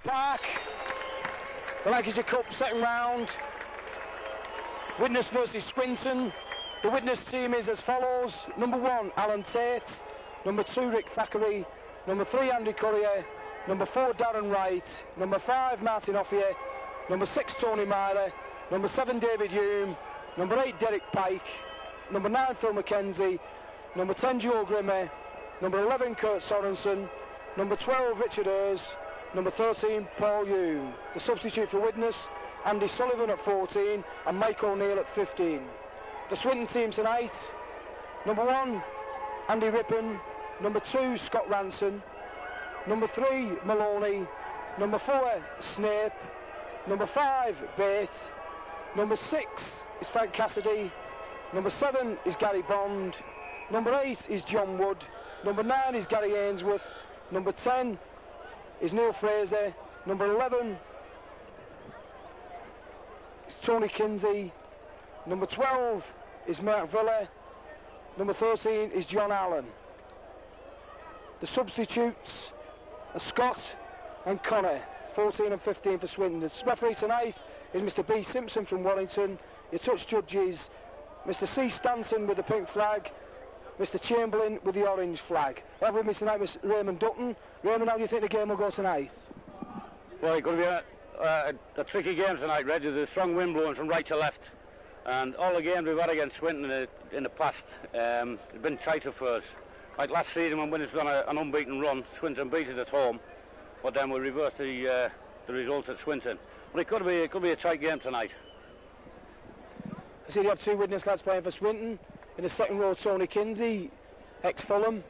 Park. The Lancashire Cup second round. Widnes versus Swinton. The Widnes team is as follows. Number 1, Alan Tate. Number 2, Rick Thackeray. Number 3, Andy Currier. Number 4, Darren Wright. Number 5, Martin Offier. Number 6, Tony Myler. Number 7, David Hume. Number 8, Derek Pike. Number 9, Phil McKenzie. Number 10, Joe Grimmer. Number 11, Kurt Sorensen. Number 12, Richard Ayres. Number 13, Paul Hume. The substitute for Widnes, Andy Sullivan at 14 and Mike O'Neill at 15. The Swinton team tonight: number 1, Andy Rippon. Number 2, Scott Ranson. Number 3, Maloney. Number 4, Snape. Number 5, Bate. Number 6 is Frank Cassidy. Number 7 is Gary Bond. Number 8 is John Wood. Number 9 is Gary Ainsworth. Number 10 is Neil Fraser. Number 11 is Tony Kinsey. Number 12 is Mark Villa. Number 13 is John Allen. The substitutes are Scott and Connor, 14 and 15 for Swinton. The referee tonight is Mr. B. Simpson from Warrington. Your touch judges, Mr. C. Stanton with the pink flag, Mr. Chamberlain with the orange flag. I have with me tonight Mr. Raymond Dutton. Raymond, how do you think the game will go tonight? Well, it's going to be a tricky game tonight, Reg. There's a strong wind blowing from right to left. And all the games we've had against Swinton in the past have been tighter for us. Like last season when Widnes was on an unbeaten run, Swinton beat us at home, but then we reversed the results at Swinton. But it could be a tight game tonight. I see you have 2 Widnes lads playing for Swinton. In the second row, Tony Kinsey, ex-Fulham.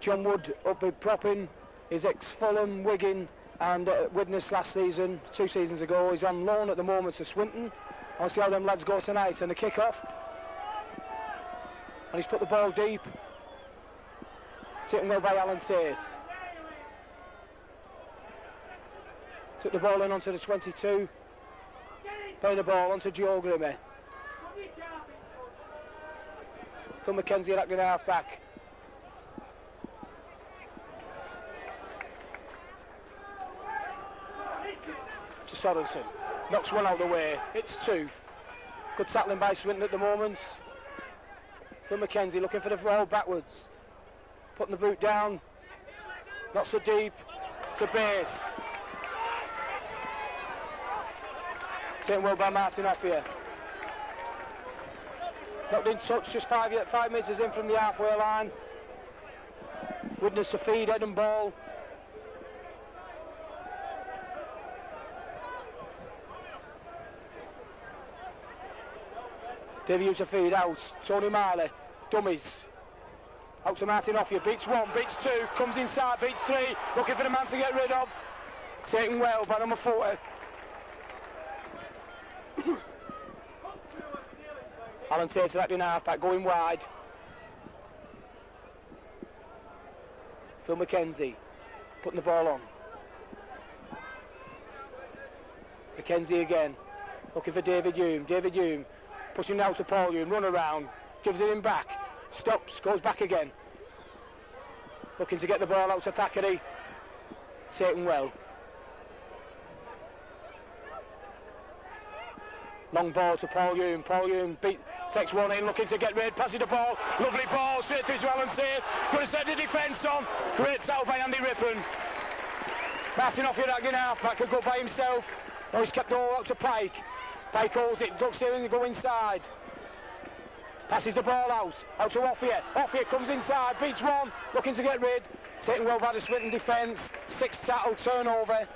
John Wood up with propping, is ex-Fulham, Wigan and Widnes last season, 2 seasons ago. He's on loan at the moment to Swinton. I'll see how them lads go tonight. And the kick-off. And he's put the ball deep. Taken well by Alan Tate. Took the ball in onto the 22. Playing the ball onto Joe Grimmer. Phil McKenzie at acting half-back. To Sorensen. Knocks one out of the way. It's 2. Good tackling by Swinton at the moment. Phil McKenzie looking for the ball backwards. Putting the boot down. Not so deep. To base. Taken well by Martin Offier. Not in touch, just 5 metres in from the halfway line. Widnes to feed, head and ball. Davey Hughes to feed out. Tony Marley, dummies. Out to Martin Offier, beats 1, beats 2, comes inside, beats 3, looking for the man to get rid of. Taken well by number 4. Alan Tate acting half-back, going wide. Phil McKenzie putting the ball on. McKenzie again, looking for David Hume. David Hume pushing now to Paul Hume, run around, gives it in back, stops, goes back again. Looking to get the ball out to Thackeray. Taken well. Long ball to Paul Hume. Paul Hume takes one in, looking to get rid, passes the ball. Lovely ball, straight through to Alan Tate. Going to set the defence on. Great tackle by Andy Rippon. Martin Offier acting half-back, could go by himself. Oh, he's kept the ball out to Pike. Pike holds it, ducks in and go inside. Passes the ball out to Offier. Offier comes inside, beats 1, looking to get rid. Taken well by the Swinton defence. 6 tackle, turnover.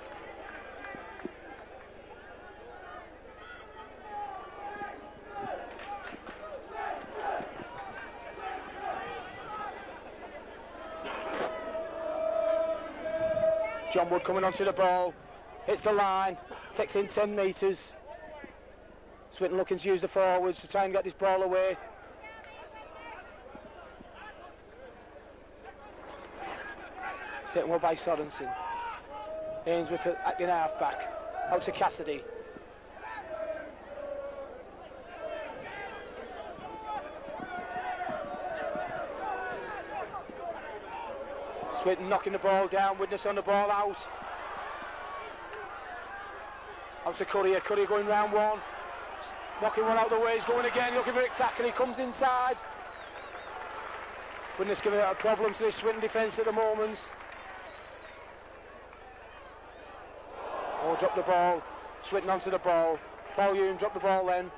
John Wood coming onto the ball, hits the line, takes in 10 metres. Swinton looking to use the forwards to try and get this ball away. Taken well by Sorensen. Ainsworth acting half-back, out to Cassidy. Swinton knocking the ball down, Widnes on the ball out. Out to Currier. Currier going round one. Knocking one out of the way. He's going again. Looking for Rick Thackeray. Comes inside. Widnes giving it a problem to this Swinton defence at the moment. Oh, dropped the ball. Swinton onto the ball. Paul Hume dropped the ball then.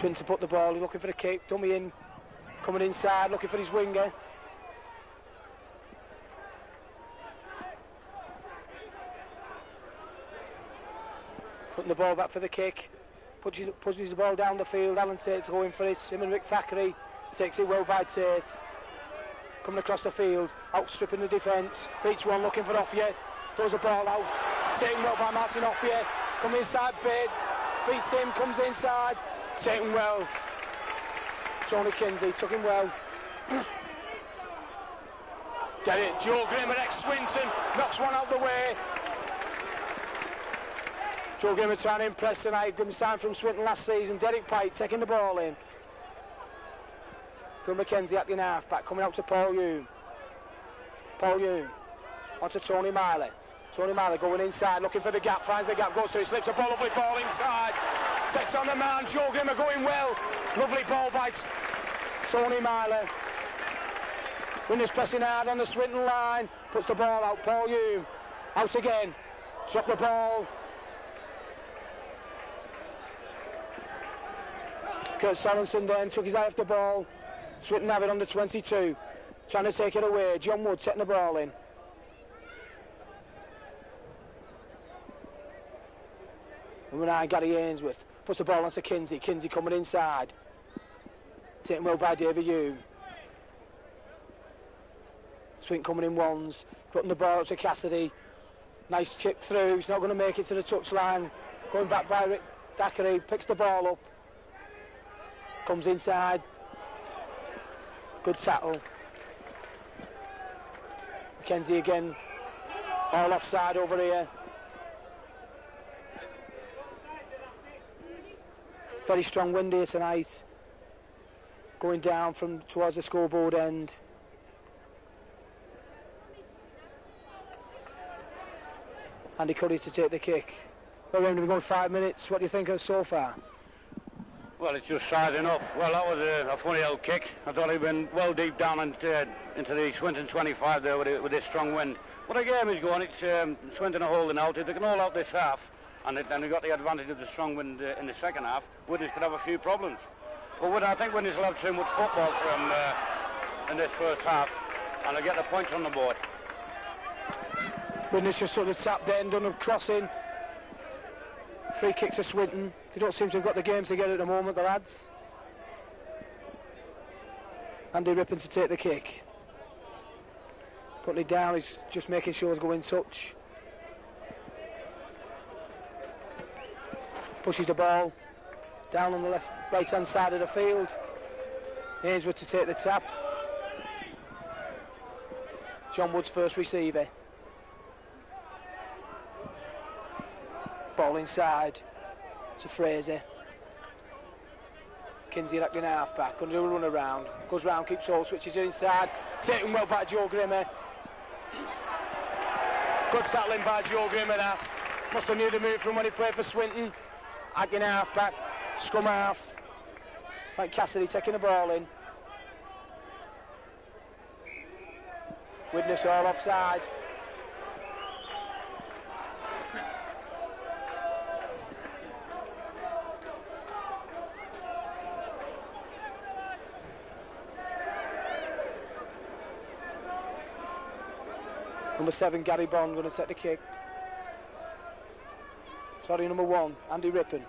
Swinton to put the ball, he's looking for the kick, dummy in, coming inside, looking for his winger. Putting the ball back for the kick, pushes the ball down the field, Alan Tate's going for it, him and Rick Thackeray, takes it well by Tate. Coming across the field, outstripping the defence, beats one, looking for Offier, throws the ball out, taken well by Martin Offier, coming inside, Bid, beats him, comes inside, taken well. Tony Kinsey took him well. Get it, Joe Grimmer, ex-Swinton, knocks one out the way. Joe Grimmer trying to impress tonight, good sign from Swinton last season. Derek Pike taking the ball in. Phil McKenzie acting half back, coming out to Paul Hume. Paul Hume, on to Tony Miley. Tony Miley going inside, looking for the gap, finds the gap, goes through, slips a ball, lovely ball inside. Takes on the man, Joe Grimmer going well. Lovely ball by Tony Miley. Widnes pressing hard on the Swinton line. Puts the ball out, Paul Hume. Out again. Drop the ball. Kurt Sorensen then took his eye off the ball. Swinton have it under 22. Trying to take it away. John Wood setting the ball in. Number 9, Gary Ainsworth. Puts the ball onto Kinsey. Kinsey coming inside. Taken well by David Hume. Swinton coming in ones. Putting the ball up to Cassidy. Nice chip through. He's not going to make it to the touchline. Going back by Rick Thackeray. Picks the ball up. Comes inside. Good tackle. McKenzie again. All offside over here. Very strong wind here tonight. Going down from towards the scoreboard end. Andy Curry to take the kick. We're only going 5 minutes. What do you think of so far? Well, it's just sizing up. Well, that was a funny old kick. I thought he'd been well deep down into the Swinton 25 there with this strong wind. But the game is going. It's Swinton are holding out. If they can hold out this half, and they got the advantage of the strong wind in the second half, Widnes could have a few problems. But I think Widnes will have too much football from in this first half, and they'll get the points on the board. Widnes just sort of tapped there and done a crossing. Free kick to Swinton. They don't seem to have got the games together at the moment, the lads. Andy Rippon to take the kick. Putting it down, he's just making sure he's going touch. Pushes the ball down on the right hand side of the field. Ainsworth to take the tap. John Wood's first receiver. Ball inside to Fraser. Kinsey acting half back, going to do a run around. Goes round, keeps hold, switches inside. Taken well by Joe Grimmer. Good tackling by Joe Grimmer, that. Must have knew the move from when he played for Swinton. Acting half back, scrum half. Frank Cassidy taking the ball in. Widnes all offside. Number 7, Gary Bond, going to take the kick. Sorry, number 1, Andy Rippon.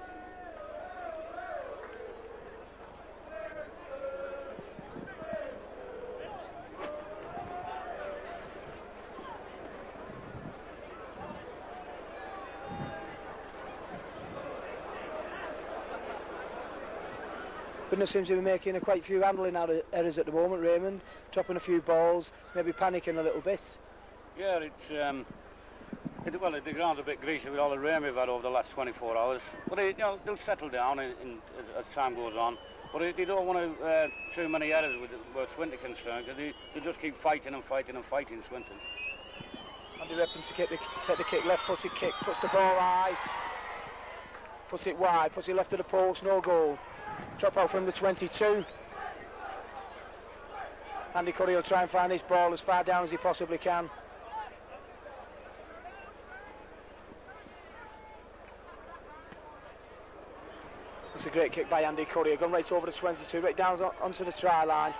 Widnes seems to be making quite a few handling errors at the moment, Raymond. Dropping a few balls, maybe panicking a little bit. Yeah, well, the ground's a bit greasy with all the rain we've had over the last 24 hours. But they'll settle down as time goes on. But they don't want to too many errors where Swinton are concerned, because they just keep fighting and fighting and fighting, Swinton. Andy Rippon to take the kick, left-footed kick, puts the ball high, puts it wide, puts it left of the post, no goal. Drop out from the 22. Andy Curry will try and find this ball as far down as he possibly can. It's a great kick by Andy Curry, gone right over the 22, right down onto the try line,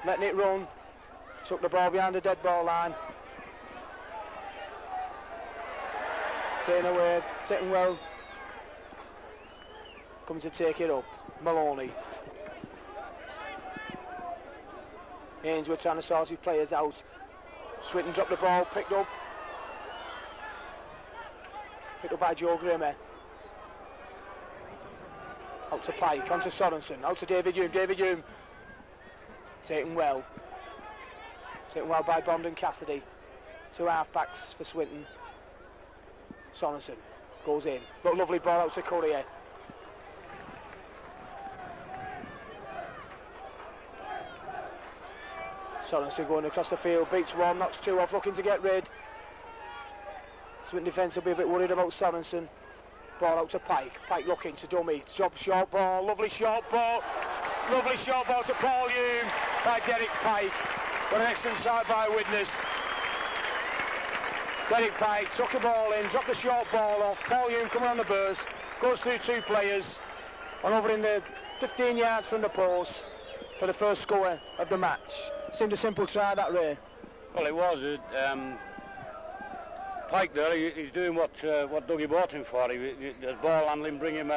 letting it run, took the ball behind the dead ball line. Taken away, taken well. Coming to take it up, Maloney. Ainsworth trying to sort his players out. Swinton dropped the ball, picked up by Joe Grimmer. Out to Pike, on to Sorensen, out to David Hume. Taken well by Bond and Cassidy. Two half-backs for Swinton. Sorensen goes in, got a lovely ball out to Courier. Sorensen going across the field, beats one, knocks two off, looking to get rid. Swinton defence will be a bit worried about Sorensen. Ball out to Pike, Pike looking to dummy, short ball, lovely short ball to Paul Hume by Derek Pike. Got an excellent side by Widnes. Derek Pike took the ball in, dropped the short ball off. Paul Hume coming on the burst, goes through two players, and over in the 15 yards from the post for the first score of the match. Seemed a simple try, that, Ray. Well, it was. Pike there, he's doing what Dougie bought him for. There's ball handling, bringing him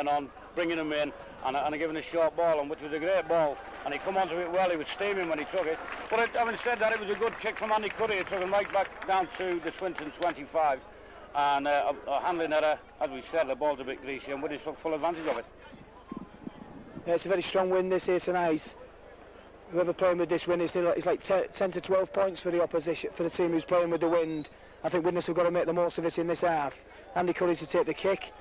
in, and giving a short ball, and which was a great ball. And he come onto it well. He was steaming when he took it. But having said that, it was a good kick from Andy Curry. It took him right back down to the Swinton 25. And a handling error, as we said, the ball's a bit greasy, and Widnes took full advantage of it. Yeah, it's a very strong win this here tonight. Whoever playing with this win is like 10 to 12 points for the opposition, for the team who's playing with the wind. I think Widnes have got to make the most of it in this half. Andy Curry to take the kick.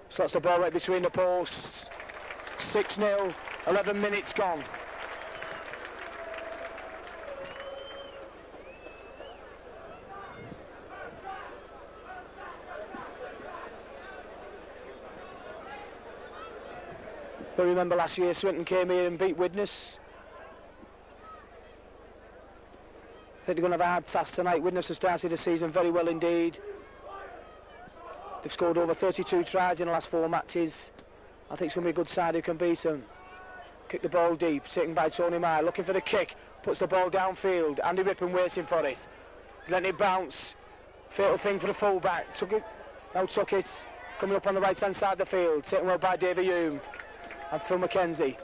Slots the ball right between the posts. 6-0, 11 minutes gone. So remember last year Swinton came here and beat Widnes. I think they're going to have a hard task tonight. Widnes have started the season very well indeed. They've scored over 32 tries in the last 4 matches. I think it's going to be a good side who can beat them. Kick the ball deep, taken by Tony Meyer, looking for the kick, puts the ball downfield. Andy Rippon waiting for it. He's letting it bounce. Fatal thing for the full-back. Took it, coming up on the right-hand side of the field, taken well by David Hume and Phil McKenzie.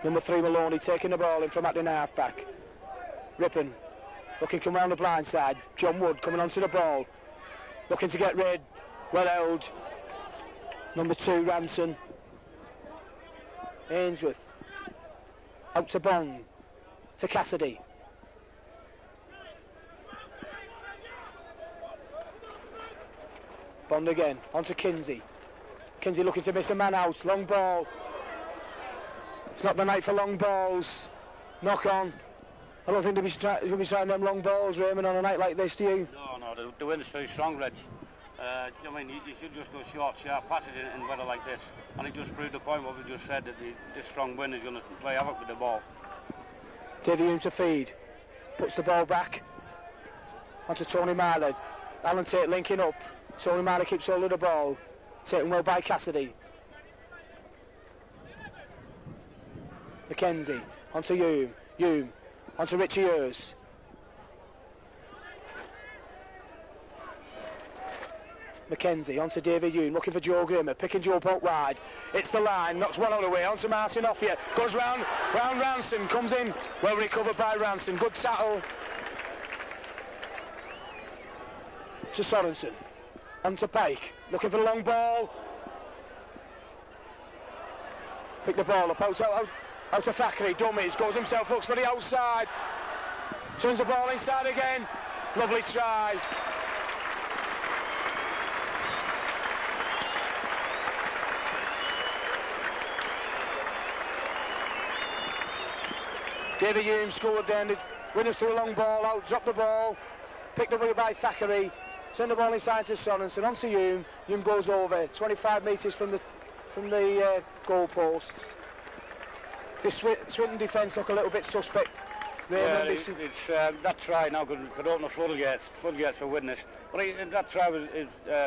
Number 3 Maloney taking the ball in from acting half-back. Rippon looking to come round the blind side. John Wood coming onto the ball, looking to get rid. Well held. Number 2 Ranson. Ainsworth out to Bond, to Cassidy. Bond again, onto Kinsey. Kinsey looking to miss a man out. Long ball. It's not the night for long balls. Knock on. I don't think they'll be trying them long balls, Raymond, on a night like this, do you? No, the wind's too strong, Reg. I mean, you should just go short, sharp passes in weather like this. And it just proved the point what we just said, that this strong wind is going to play havoc with the ball. David Hume to feed. Puts the ball back. Onto Tony Marler. Alan Tate linking up. Tony Marler keeps hold of the ball. Taken well by Cassidy. McKenzie. Onto Hume. Hume. Onto Richie Ears. McKenzie onto David Hume, looking for Joe Grimmer, picking Joe up wide. It's the line, knocks one out of the way, onto Martin Offia, goes round Ranson, comes in, well recovered by Ranson, good tackle. to Sorensen, on to Pike, looking for the long ball. Pick the ball up, out to Thackeray, dummies, goes himself, looks for the outside. Turns the ball inside again. Lovely try. David Hume scored then. The winners threw a long ball out, dropped the ball, picked up by Thackeray, turned the ball inside to Sorensen, on to Hume. Hume goes over 25 metres from the goal posts. This Swinton defence look a little bit suspect. Yeah, that try now could open the floodgates for Widnes. But that try was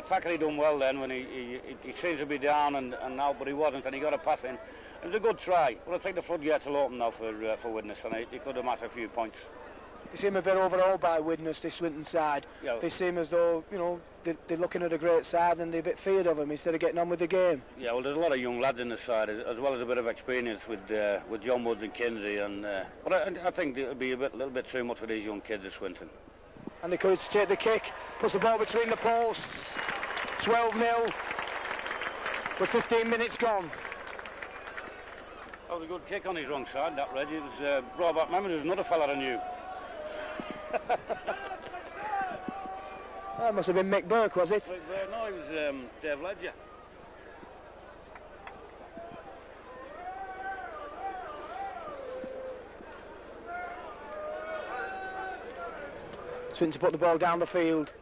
Thackeray done well then when he seems to be down and now, but he wasn't, and he got a pass in. It was a good try. Well, I think the floodgates will open now for Widnes, and he could have matched a few points. They seem a bit overawed by Widnes, this Swinton side. Yeah. They seem as though, you know, they're looking at a great side and they're a bit feared of him instead of getting on with the game. Yeah, well, there's a lot of young lads in the side, as well as a bit of experience with John Woods and Kinsey. But I think it'll be a little bit too much for these young kids at Swinton. And they could take the kick, puts the ball between the posts. 12-0 with 15 minutes gone. That was a good kick on his wrong side, that, Reggie. It was brought back memory. There was another fella I knew. That must have been Mick Burke, was it? No, it was Dave Ledger. Swinton to put the ball down the field.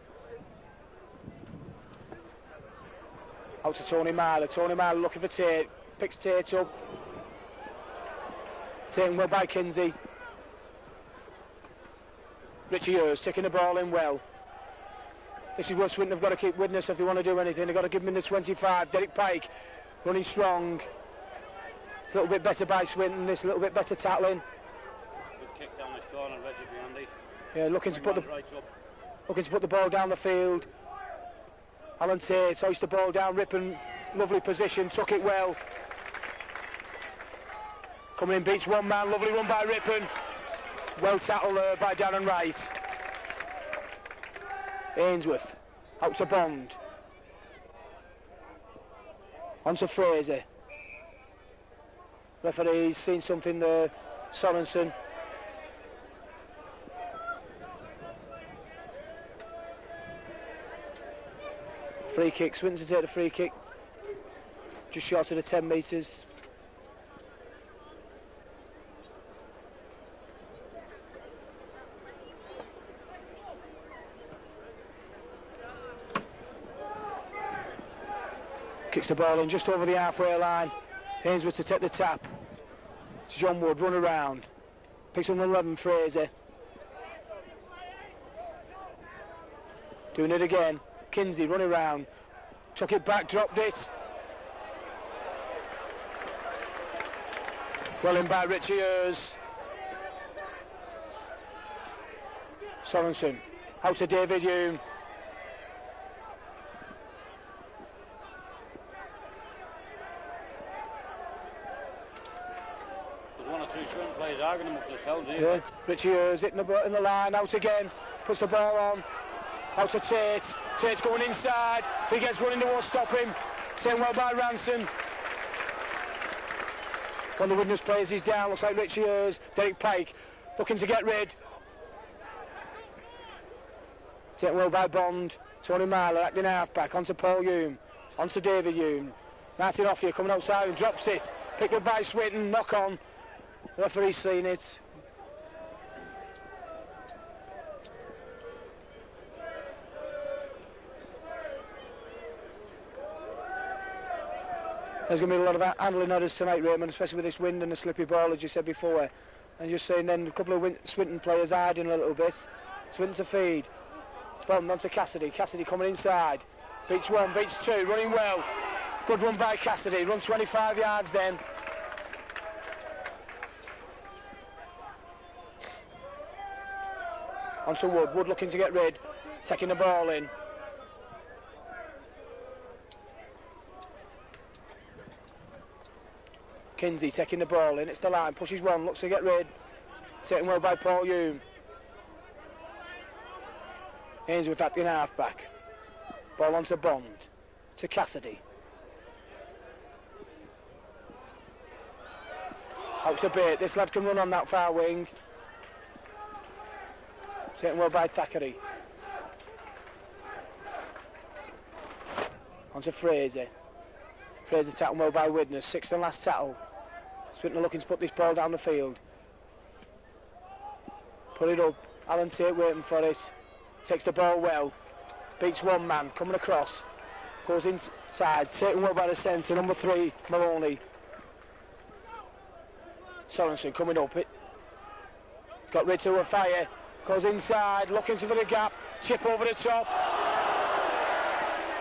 Out to Tony Myler. Tony Myler looking for Tate. Picks Tate up. Taken well by Kinsey. Richie Hers taking the ball in well. This is where Swinton have got to keep Widnes if they want to do anything. They've got to give him in the 25. Derek Pike running strong. It's a little bit better by Swinton. This a little bit better tackling. Good kick down this corner, Reggie behind it. Yeah, looking to put the ball down the field. Alan Tate hoists the ball down. Rippon, lovely position, took it well. Coming in, beats one man. Lovely run by Rippon. Well tackled by Darren Wright. Ainsworth, out to Bond. On to Fraser. Referee's seen something there. Sorensen. Free kick, Swinton to take the free kick. Just short of the 10 metres. Kicks the ball in just over the halfway line. Ainsworth to take the tap. It's John Wood, run around. Picks up 11, Fraser. Doing it again. Kinsey running around. Took it back, dropped it. Well in by Richie Hers. Sorensen. Out to David Hume. Yeah, Richie Hers hitting in the line, out again, puts the ball on, out to Tate. Tate's going inside. If he gets running, they won't stop him. Taken well by Ransom. One of the Widnes players is down, looks like Richie Hers. Derek Pike looking to get rid. Taken well by Bond. Tony Myler acting half-back, onto Paul Hume, onto David Hume. Martin Offia coming outside and drops it. Picked up by Swinton, knock on. The referee's seen it. There's going to be a lot of handling errors tonight, Raymond, especially with this wind and the slippy ball, as you said before. And just saying then a couple of Swinton players hiding a little bit. Swinton to feed. Bond on to Cassidy. Cassidy coming inside. Beats one, beats two, running well. Good run by Cassidy. Run 25 yards then. On to Wood. Wood looking to get rid. Taking the ball in. Kinsey taking the ball in. It's the line. Pushes one. Looks to get rid. Taken well by Paul Hume. Ainsworth acting half back. Ball onto Bond. To Cassidy. Out to Bate. This lad can run on that far wing. Taken well by Thackeray. On to Fraser. Fraser taken well by Widnes. Sixth and last tackle. Swinton looking to put this ball down the field. Put it up. Alan Tate waiting for it. Takes the ball well. Beats one man. Coming across. Goes inside. Taken well by the centre. Number 3, Maloney. Sorensen coming up. It got rid to a fire. Goes inside. Looking for the gap. Chip over the top.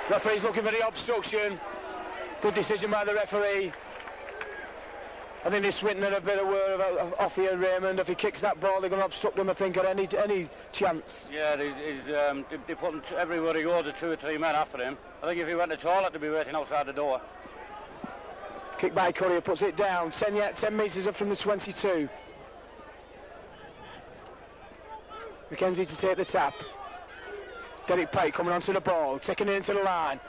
Referee's looking for the obstruction. Good decision by the referee. I think this Swinton had a bit of word off here, Raymond. If he kicks that ball, they're going to obstruct him, I think, at any chance. Yeah, they put him everywhere he goes, 2 or 3 men after him. I think if he went to the toilet, they'd be waiting outside the door. Kick by Courier, puts it down. 10 metres up from the 22. Mackenzie to take the tap. Derek Pike coming onto the ball, taking it into the line.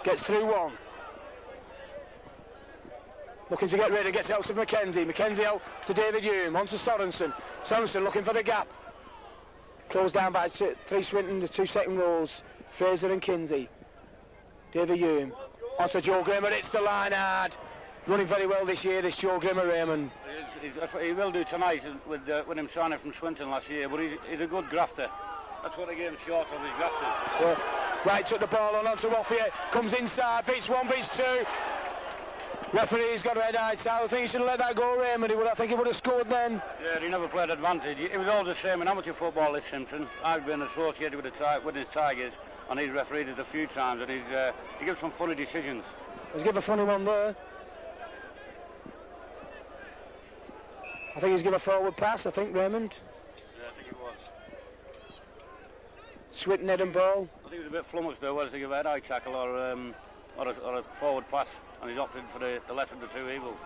Gets through one. Looking to get rid of, gets out to Mackenzie. Mackenzie out to David Hume, on to Sorensen. Sorensen looking for the gap. Closed down by 3 Swinton, the 2 second rows. Fraser and Kinsey. David Hume. On to Joe Grimmer, it's the line hard. Running very well this year, this Joe Grimmer, Raymond. That's what he will do tonight with him signing from Swinton last year, but he's a good grafter. That's what the game's short of, his grafters. Yeah. Right, took the ball on to Offier. Comes inside, beats 1, beats 2. Referee's got red eyes. I think he should have let that go, Raymond. I think he would have scored then. Yeah, he never played advantage. It was all the same in amateur football, this Simpson. I've been associated with his Tigers, and he's refereed us a few times, and he gives some funny decisions. He's given a funny one there. I think he's given a forward pass, Raymond. Yeah, I think he was. Swinton head and ball. I think he was a bit flummoxed there, whether to give a head-eye tackle or a forward pass. And he's opted for the lesser of the 2 evils.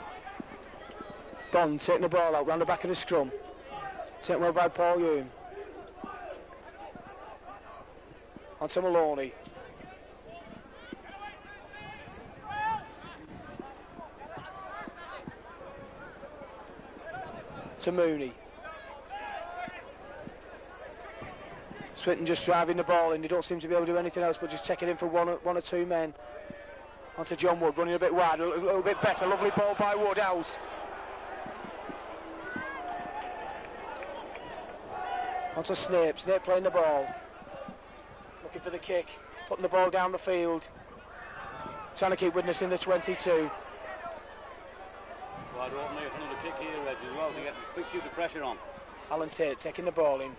Bond taking the ball out round the back of the scrum. Taken well by Paul Hume. On to Maloney. To Mooney. Swinton just driving the ball in. They don't seem to be able to do anything else but just check it in for one or 2 men. Onto John Wood, running a bit wide, a little bit better. Lovely ball by Wood, out. Onto Snape. Snape playing the ball. Looking for the kick. Putting the ball down the field. Trying to keep Widnes in the 22. Wide open here for another kick here, Reg, as well, to keep the pressure on. Alan Tate taking the ball in.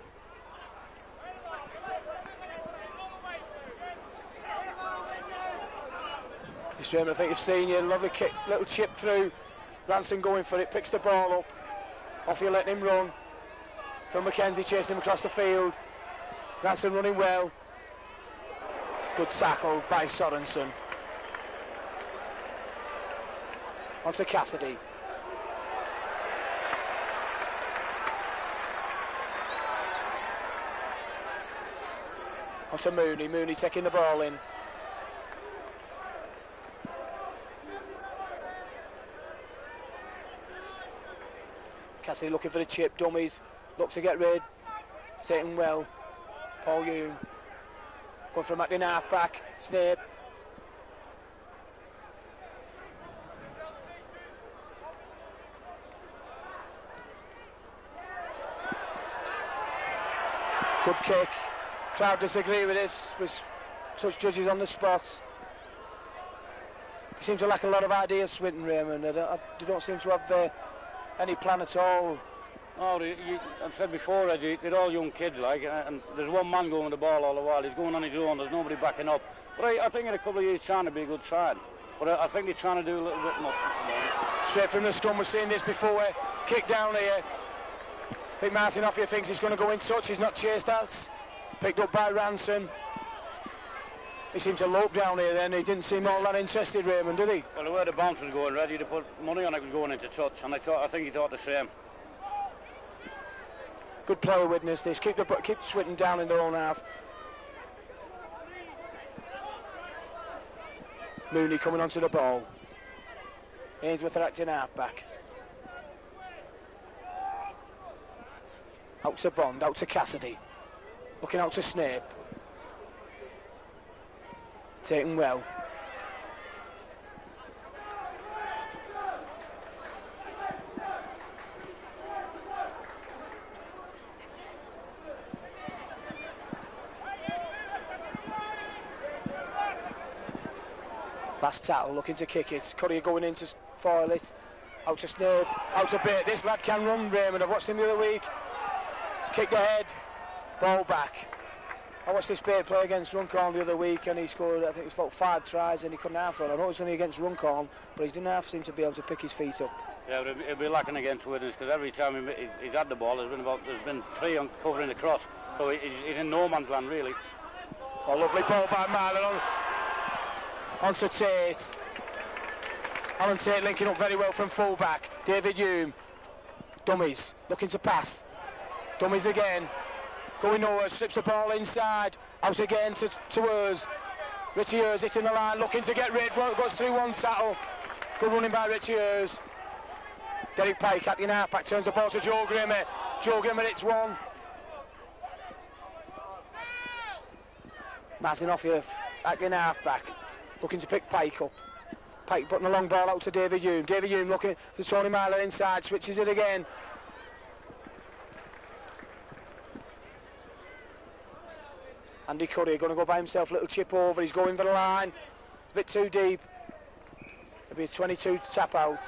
I think you've seen you, lovely kick, little chip through. Ranson going for it, picks the ball up. Off you letting him run. Phil Mackenzie chasing him across the field. Ranson running well. Good tackle by Sorensen. On to Cassidy. On to Mooney. Mooney taking the ball in. Cassidy looking for the chip, dummies, look to get rid, taken well, Paul Hume, going for a Macklin half back, Snape, good kick, crowd disagree with it, was touch judges on the spot. They seem to lack a lot of ideas, Swinton, Raymond. They don't seem to have any plan at all. Oh, I've said before, Reggie, they're all young kids, like, and there's one man going with the ball all the while. He's going on his own. There's nobody backing up. But I think in a couple of years' time, it'll be a good side. But I think they're trying to do a little bit much. Straight from the scrum, we've seen this before. Kick down here. I think Martin Offier thinks he's going to go in touch. He's not chased. That's picked up by Ranson. He seemed to lope down here then. He didn't seem all that interested, Raymond, did he? Well, the way the bounce was going, ready to put money on it was going into touch, and I think he thought the same. Good player Widnes this. Keep Swinton down in their own half. Mooney coming onto the ball. Ainsworth are acting half-back. Out to Bond, out to Cassidy. Looking out to Snape. Taken well. Last tackle, looking to kick it. Currier going in to foil it. Out to Snape, out to Bate. This lad can run, Raymond. I've watched him the other week. He's kicked ahead, ball back. I watched this Bate play against Runcorn the other week, and he scored, I think it was about 5 tries, and he couldn't half run. I know it was only against Runcorn, but he didn't half seem to be able to pick his feet up. Yeah, but he'll be lacking against Widnes, because every time he's had the ball, there's been 3 on covering the cross, so he's in no man's land really. Oh, lovely ball by Marlon onto Tate. Alan Tate linking up very well from full-back. David Hume. Dummies, looking to pass. Dummies again. Going nowhere, slips the ball inside. Out again to Urs. Richie Urs hitting the line, looking to get rid. Goes through one tackle. Good running by Richie Urs. Derek Pike acting half-back, turns the ball to Joe Grimmer. Joe Grimmer hits one. Martin off here, acting half-back. Looking to pick Pike up. Pike putting a long ball out to David Hume. David Hume looking to Tony Myler inside, switches it again. Andy Curry going to go by himself, little chip over, he's going for the line. It's a bit too deep. It'll be a 22 tap out.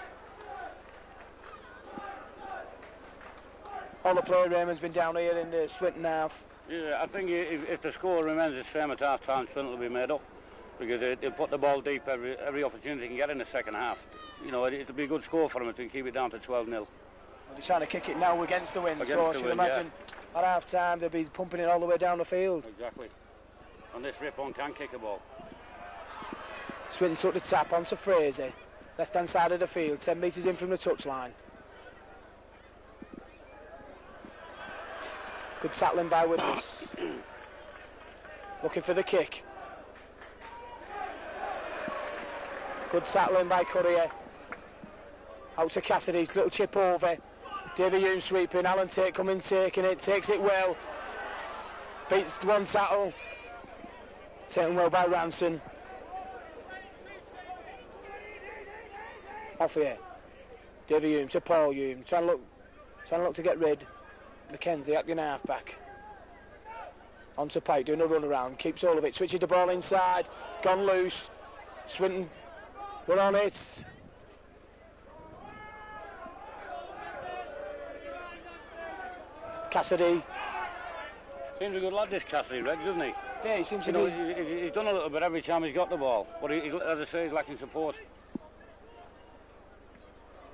All the play, Raymond's been down here in the Swinton half. Yeah, I think if the score remains the same at half time, Swinton will be made up. Because they'll put the ball deep every opportunity they can get in the second half. You know, it'll be a good score for them to keep it down to 12-0. Well, they're trying to kick it now against the wind, so I should imagine at half time they'll be pumping it all the way down the field. Exactly. And this Rippon can kick the ball. Swinton took the tap onto Fraser, left hand side of the field, 10 metres in from the touchline. Good tackling by Widnes. Looking for the kick. Good tackling by Currier. Out to Cassidy, little chip over. David Hume sweeping, Alan Tate coming, taking it, takes it well. Beats one tackle. Taken well by Ranson. Off here. David Hume to Paul Hume, trying to look to get rid. Mackenzie acting half-back. On to Pike, doing a run around, keeps all of it, switches the ball inside, gone loose. Swinton, we're on it. Cassidy. Seems a good lad, this Cassidy, Reg, doesn't he? Yeah, he seems to be. He's done a little bit every time he's got the ball, but as I say, he's lacking support.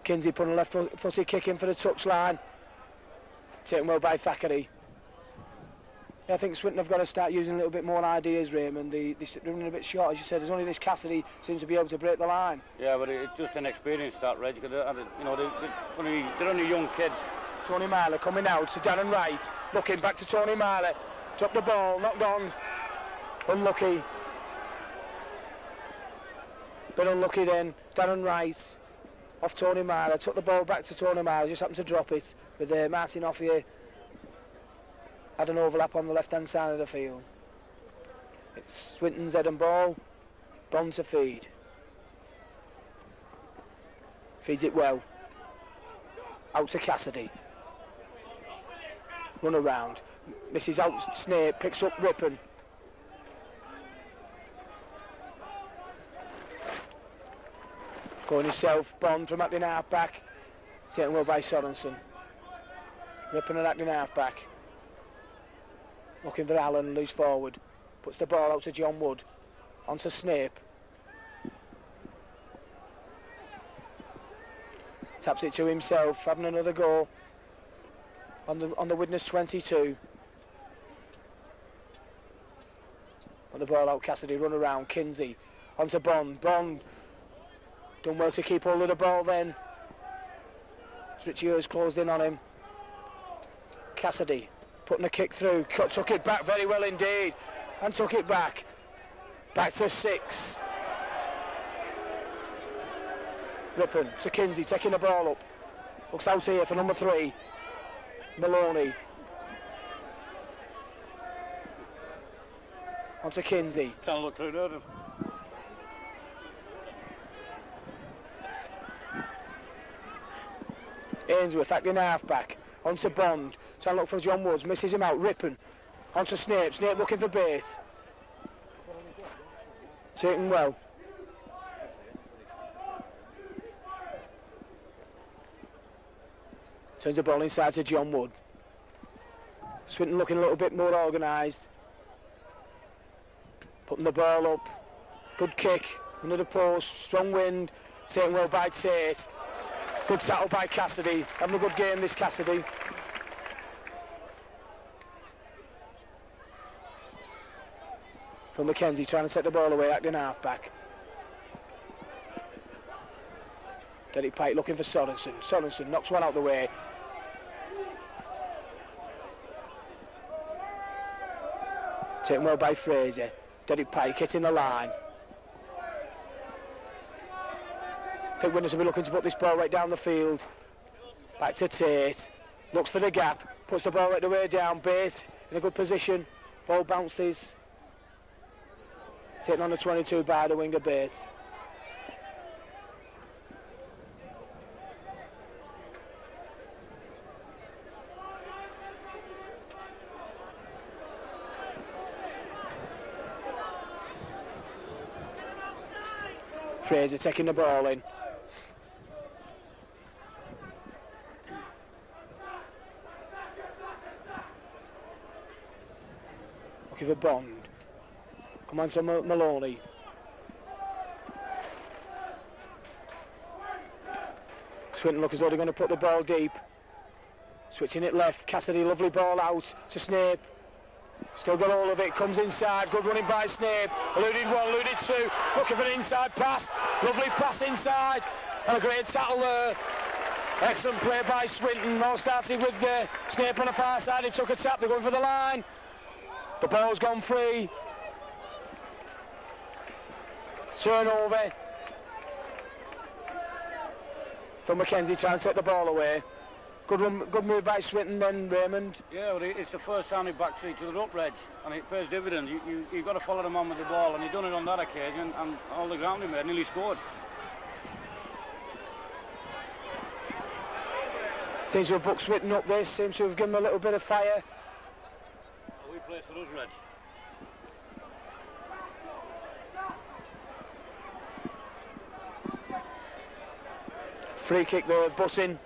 Kinsey putting a left-footed kick in for the touchline. Taken well by Thackeray. Yeah, I think Swinton have got to start using a little bit more ideas, Raymond. They're running a bit short, as you said. There's only this Cassidy seems to be able to break the line. Yeah, but it's just an experience that, Reg, because you know they're only young kids. Tony Myler coming out to Darren Wright, looking back to Tony Myler, dropped the ball, knocked on, unlucky. Bit unlucky then, Darren Wright off Tony Myler, took the ball back to Tony Myler, just happened to drop it with Martin off here. Had an overlap on the left-hand side of the field. It's Swinton's head and ball, Bond to feed. Feeds it well. Out to Cassidy. Run around. Misses out Snape, picks up Rippon. Going himself, Bond from acting half-back. Taken well by Sorensen. Rippon and acting half-back. Looking for Allen, loose forward. Puts the ball out to John Wood. On to Snape. Taps it to himself, having another go. On the Widnes 22. On the ball out, Cassidy, run around, Kinsey. On to Bond. Bond done well to keep hold of the ball then. Richie Hurst closed in on him. Cassidy putting a kick through, took it back very well indeed, and took it back to 6. Rippon to Kinsey, taking the ball up. Looks out here for number 3. Maloney. On to Kinsey. Can't look through there. Ainsworth acting half-back. On to Bond. Trying to look for John Woods. Misses him out. Rippon. On to Snape. Snape looking for bait. Taken well. Turns the ball inside to John Wood. Swinton looking a little bit more organised. Putting the ball up. Good kick. Under the post. Strong wind. Taken well by Tate. Good tackle by Cassidy. Having a good game, this Cassidy. From Mackenzie trying to set the ball away, acting half-back. Derek Pike looking for Sorensen. Sorensen knocks one out the way. Taken well by Fraser. Derek Pike hitting the line. I think Winners will be looking to put this ball right down the field. Back to Tate. Looks for the gap. Puts the ball right the way down. Bate in a good position. Ball bounces. Taken on the 22 by the winger Bates. Fraser taking the ball in. Looking for Bond. Come on to Maloney. Swinton look as though they're going to put the ball deep. Switching it left. Cassidy, lovely ball out to Snape. Still got all of it, comes inside, good running by Snape. Eluded 1, eluded 2, looking for an inside pass. Lovely pass inside, and a great tackle there. Excellent play by Swinton. All started with Snape on the far side. He took a tap, they're going for the line. The ball's gone free. Turnover. From Mackenzie trying to take the ball away. Good move by Swinton then, Raymond. Yeah, well, it's the first time he backed each other up, Reg, and it pays dividends. You've got to follow them on with the ball, and he done it on that occasion, and all the ground he made, nearly scored. Seems to have booked Swinton up this, seems to have given him a little bit of fire. Well, we play for us, Reg. Free kick there, Button.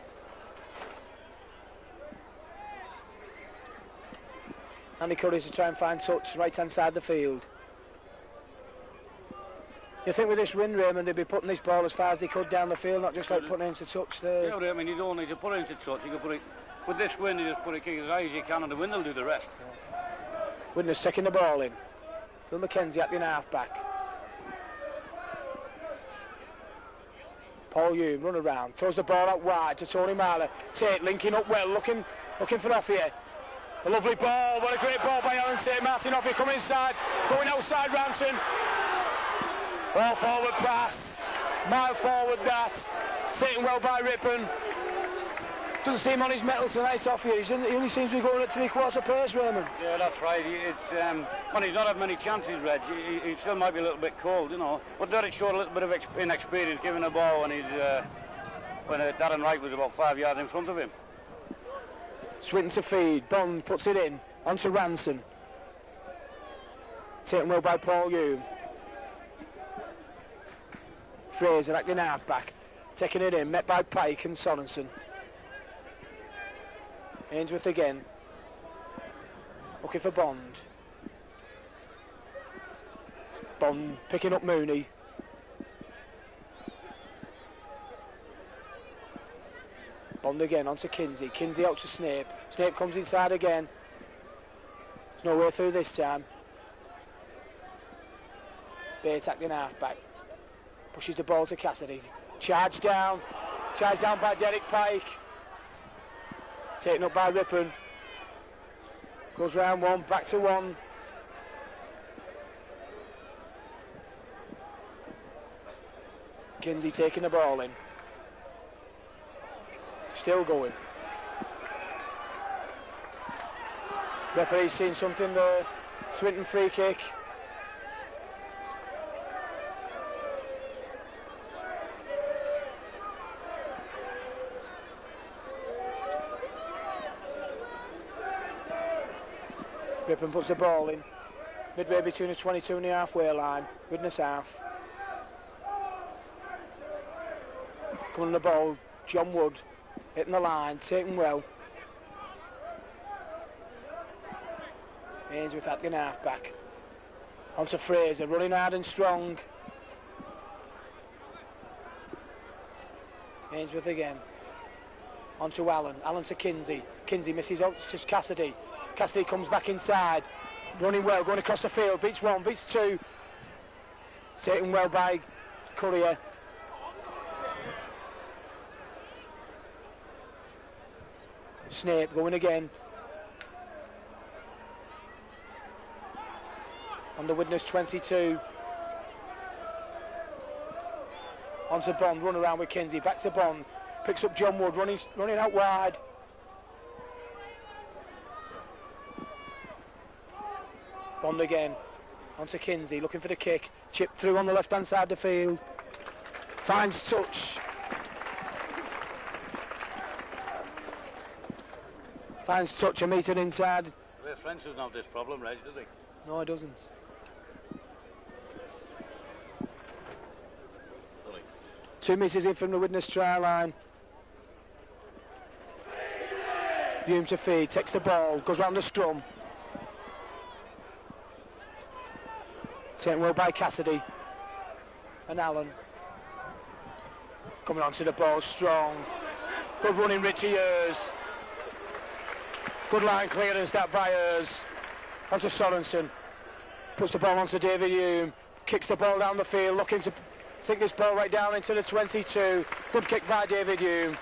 Andy Curry to try and find touch right hand side the field. You think with this wind, Raymond, they'd be putting this ball as far as they could down the field, not just like putting it into touch there. Yeah, I mean, you don't need to put it into touch. You can put it with this wind. You just put it kick as high as you can, and the wind will do the rest. Widnes taking the ball in. Phil Mackenzie acting half back. Paul Hume run around, throws the ball out wide to Tony Marler. Tate linking up well, looking for off here. A lovely ball, what a great ball by Alan Tate. Martin off here, coming inside, going outside Ranson. Ball forward pass, mile forward that. Taken well by Rippon. Doesn't seem on his mettle tonight off here. He only seems to be going at 3/4 pace, Raymond. Yeah, that's right. It's when he's not had many chances, Reg. He still might be a little bit cold, you know. But Derek showed a little bit of inexperience giving the ball when Darren Wright was about 5 yards in front of him. Swinton to feed. Bond puts it in. On to Ranson. Taken well by Paul Hume. Fraser acting half-back. Taking it in. Met by Pike and Sorensen. Ainsworth again. Looking for Bond. Bond picking up Mooney. Bond again onto Kinsey. Kinsey out to Snape. Snape comes inside again. There's no way through this time. Bates acting half-back. Pushes the ball to Cassidy. Charged down by Derek Pike. Taken up by Rippon. Goes round one, back to one. Kinsey taking the ball in. Still going. Referee's seen something there. Swinton free kick. Ripon puts the ball in. Midway between the 22 and the halfway line. Widnes half. Coming on the ball. John Wood hitting the line. Taken well. Ainsworth Atkin half back. On to Fraser, running hard and strong. Ainsworth again. On to Allen. Allen to Kinsey. Kinsey misses out to Cassidy. Cassidy comes back inside. Running well, going across the field. Beats one, beats two. Taken well by Courier. Snape going again. On the Widnes 22. On to Bond, run around with Kinsey. Back to Bond. Picks up John Wood, running out wide. Bond again. On to Kinsey, looking for the kick. Chip through on the left-hand side of the field. Finds touch. Finds touch and meter inside. Well, French doesn't have this problem, Reg, does he? No, he doesn't. Two misses in from the Widnes try line. Hume to feed, takes the ball, goes round the scrum. Taken well by Cassidy and Allen. Coming onto the ball, strong. Good running, Richie Ayres. Good line clearance that by Ayres. Onto Sorensen. Puts the ball onto David Hume. Kicks the ball down the field, looking to sink this ball right down into the 22. Good kick by David Hume.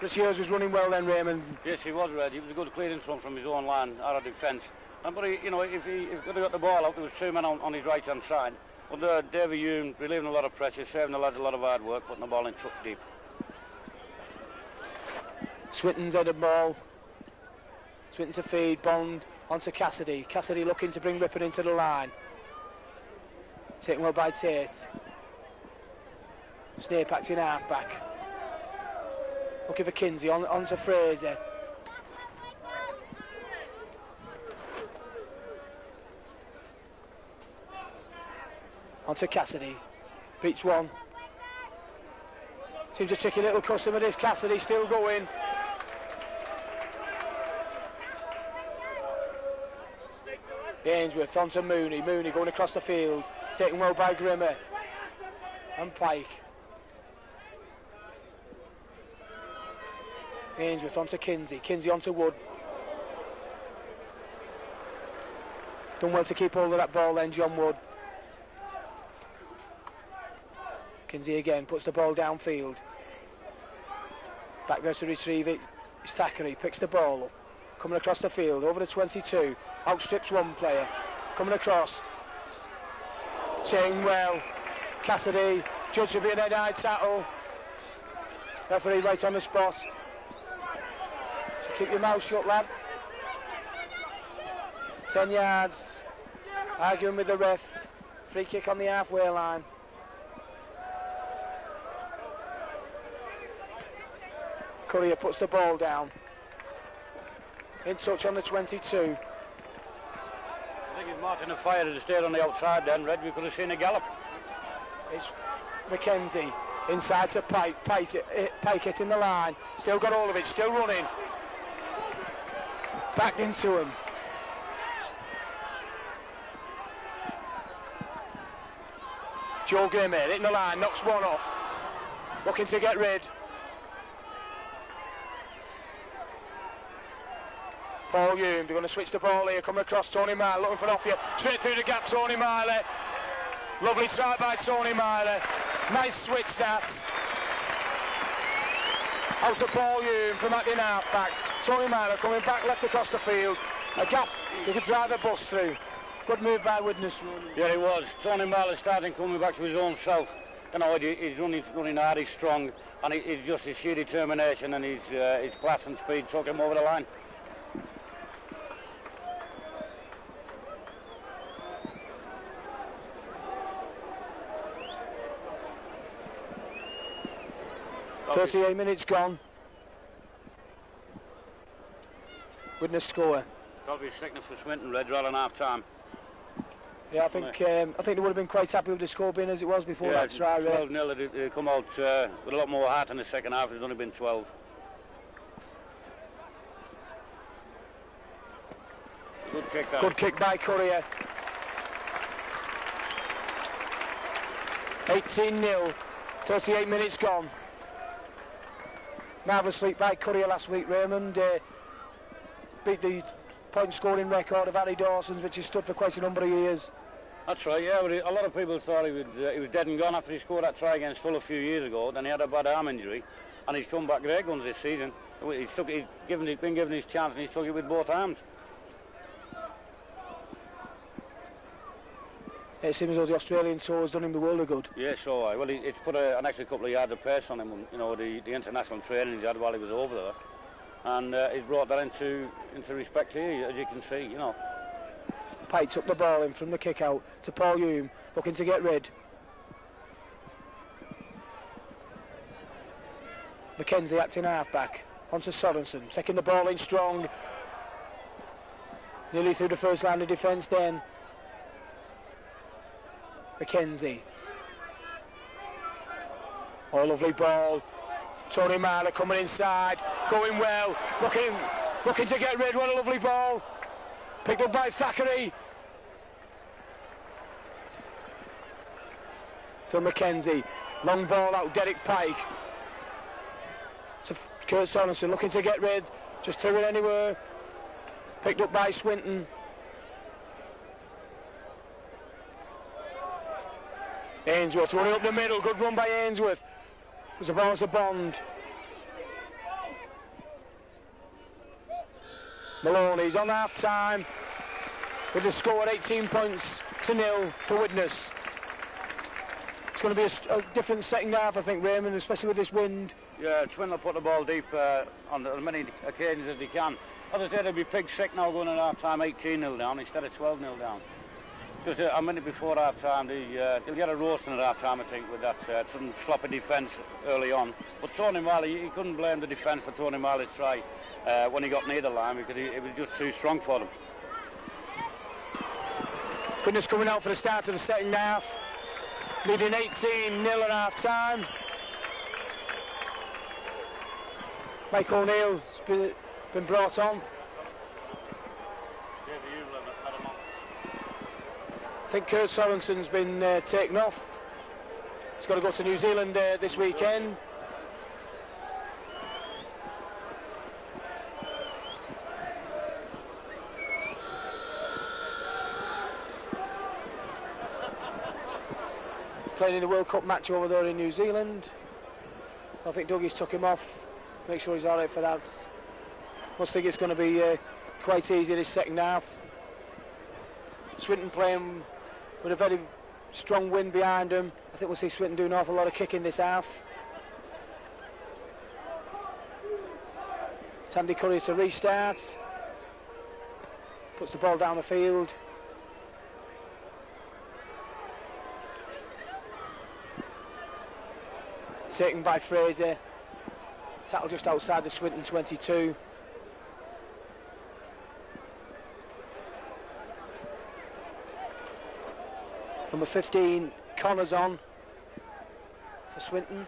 Richie Ayres was running well then, Raymond. Yes, he was, Red. It was a good clearance from his own line, out of defence. But he, you know, if he could have got the ball out, there was two men on his right-hand side. But David Hume relieving a lot of pressure, saving the lads a lot of hard work, putting the ball in touch deep. Swinton's headed ball. Swinton to feed, Bond onto Cassidy. Cassidy looking to bring Ripon into the line. Taken well by Tate. Snape acting half-back. Looking for Kinsey, onto Fraser. Onto Cassidy. Beats one. Seems a tricky little customer, this Cassidy, still going. Ainsworth onto Mooney. Mooney going across the field. Taken well by Grimmer. And Pike. Ainsworth onto Kinsey. Kinsey onto Wood. Done well to keep hold of that ball then, John Wood. Kinsey again puts the ball downfield. Back there to retrieve it. It's Thackeray, picks the ball up. Coming across the field, over the 22. Outstrips one player. Coming across. Saying well. Cassidy, judged to be an head-high tackle. Referee right on the spot. So keep your mouth shut, lad. 10 yards. Arguing with the ref. Free kick on the halfway line. Courier puts the ball down. In touch on the 22. I think if Martin and Fire had stayed on the outside then, Red, we could have seen a gallop. It's McKenzie inside to Pike. Pike hitting the line. Still got all of it, still running. Backed into him. Joe Grimmer hitting the line, knocks one off. Looking to get rid. Paul Hume, they're going to switch the ball here, coming across Tony Miley, looking for an off here, straight through the gap, Tony Miley. Lovely try by Tony Miley. Nice switch, that's. Out to Paul Hume from acting half-back. Tony Miley coming back left across the field. A gap, he could drive a bus through. Good move by Widnes. Yeah, he was. Tony Miley starting coming back to his own self. You know, he's running hard, he's strong, and he's just his sheer determination and his class and speed took him over the line. Probably 38 minutes gone. Widnes score. Probably sickness for Swinton Reds rather than half time. Yeah, I think they would have been quite happy with the score being as it was before that try. 12-0. They come out with a lot more heart in the second half. It's only been 12. Good kick. Good kick by Courier. 18-0. 38 minutes gone. Marvellous feat by Courier last week, Raymond. Beat the point scoring record of Harry Dawson's, which has stood for quite a number of years. That's right, yeah, but a lot of people thought he was dead and gone after he scored that try against Hull a few years ago. Then he had a bad arm injury, and he's come back great guns this season. He's been given his chance, and he's took it with both arms. It seems as though the Australian tour has done him the world of good. Yeah, so well, it's put an extra couple of yards of pace on him. You know, the international training he's had while he was over there, and he's brought that into respect here, as you can see. You know. Pike took the ball in from the kick out to Paul Hume, looking to get rid. Mackenzie acting half-back, onto Sorensen, taking the ball in strong. Nearly through the first line of defence then. Mackenzie. Oh, lovely ball. Tony Marler coming inside, going well, looking to get rid. What a lovely ball. Picked up by Thackeray. Phil Mackenzie. Long ball out, Derek Pike. To Kurt Sorensen, looking to get rid. Just threw it anywhere. Picked up by Swinton. Ainsworth running up the middle. Good run by Ainsworth. It was a ball as a Bond. Maloney's on half-time with the score at 18 points to 0 for Widnes. It's going to be a different second half, I think, Raymond, especially with this wind. Yeah, Swinton will put the ball deep on as many occasions as they can. As I said, they'll be pig sick now going at half-time 18-0 down instead of 12-0 down. Just a minute before half-time, they'll get a roasting at half-time, I think, with that some sloppy defence early on. But Tony Marley, you couldn't blame the defence for Tony Marley's try when he got near the line, because it was just too strong for them. Widnes coming out for the start of the second half, leading 18-0 at half-time. Mike O'Neill's been brought on. I think Kurt Sorensen's been taken off. He's got to go to New Zealand this weekend. Playing in the World Cup match over there in New Zealand. I think Dougie's took him off. Make sure he's all right for that. Must think it's going to be quite easy this second half. Swinton playing with a very strong wind behind them. I think we'll see Swinton do an awful lot of kicking this half. It's Andy Curry to restart. Puts the ball down the field. Taken by Fraser. Settled just outside the Swinton 22. Number 15, Connor's on for Swinton.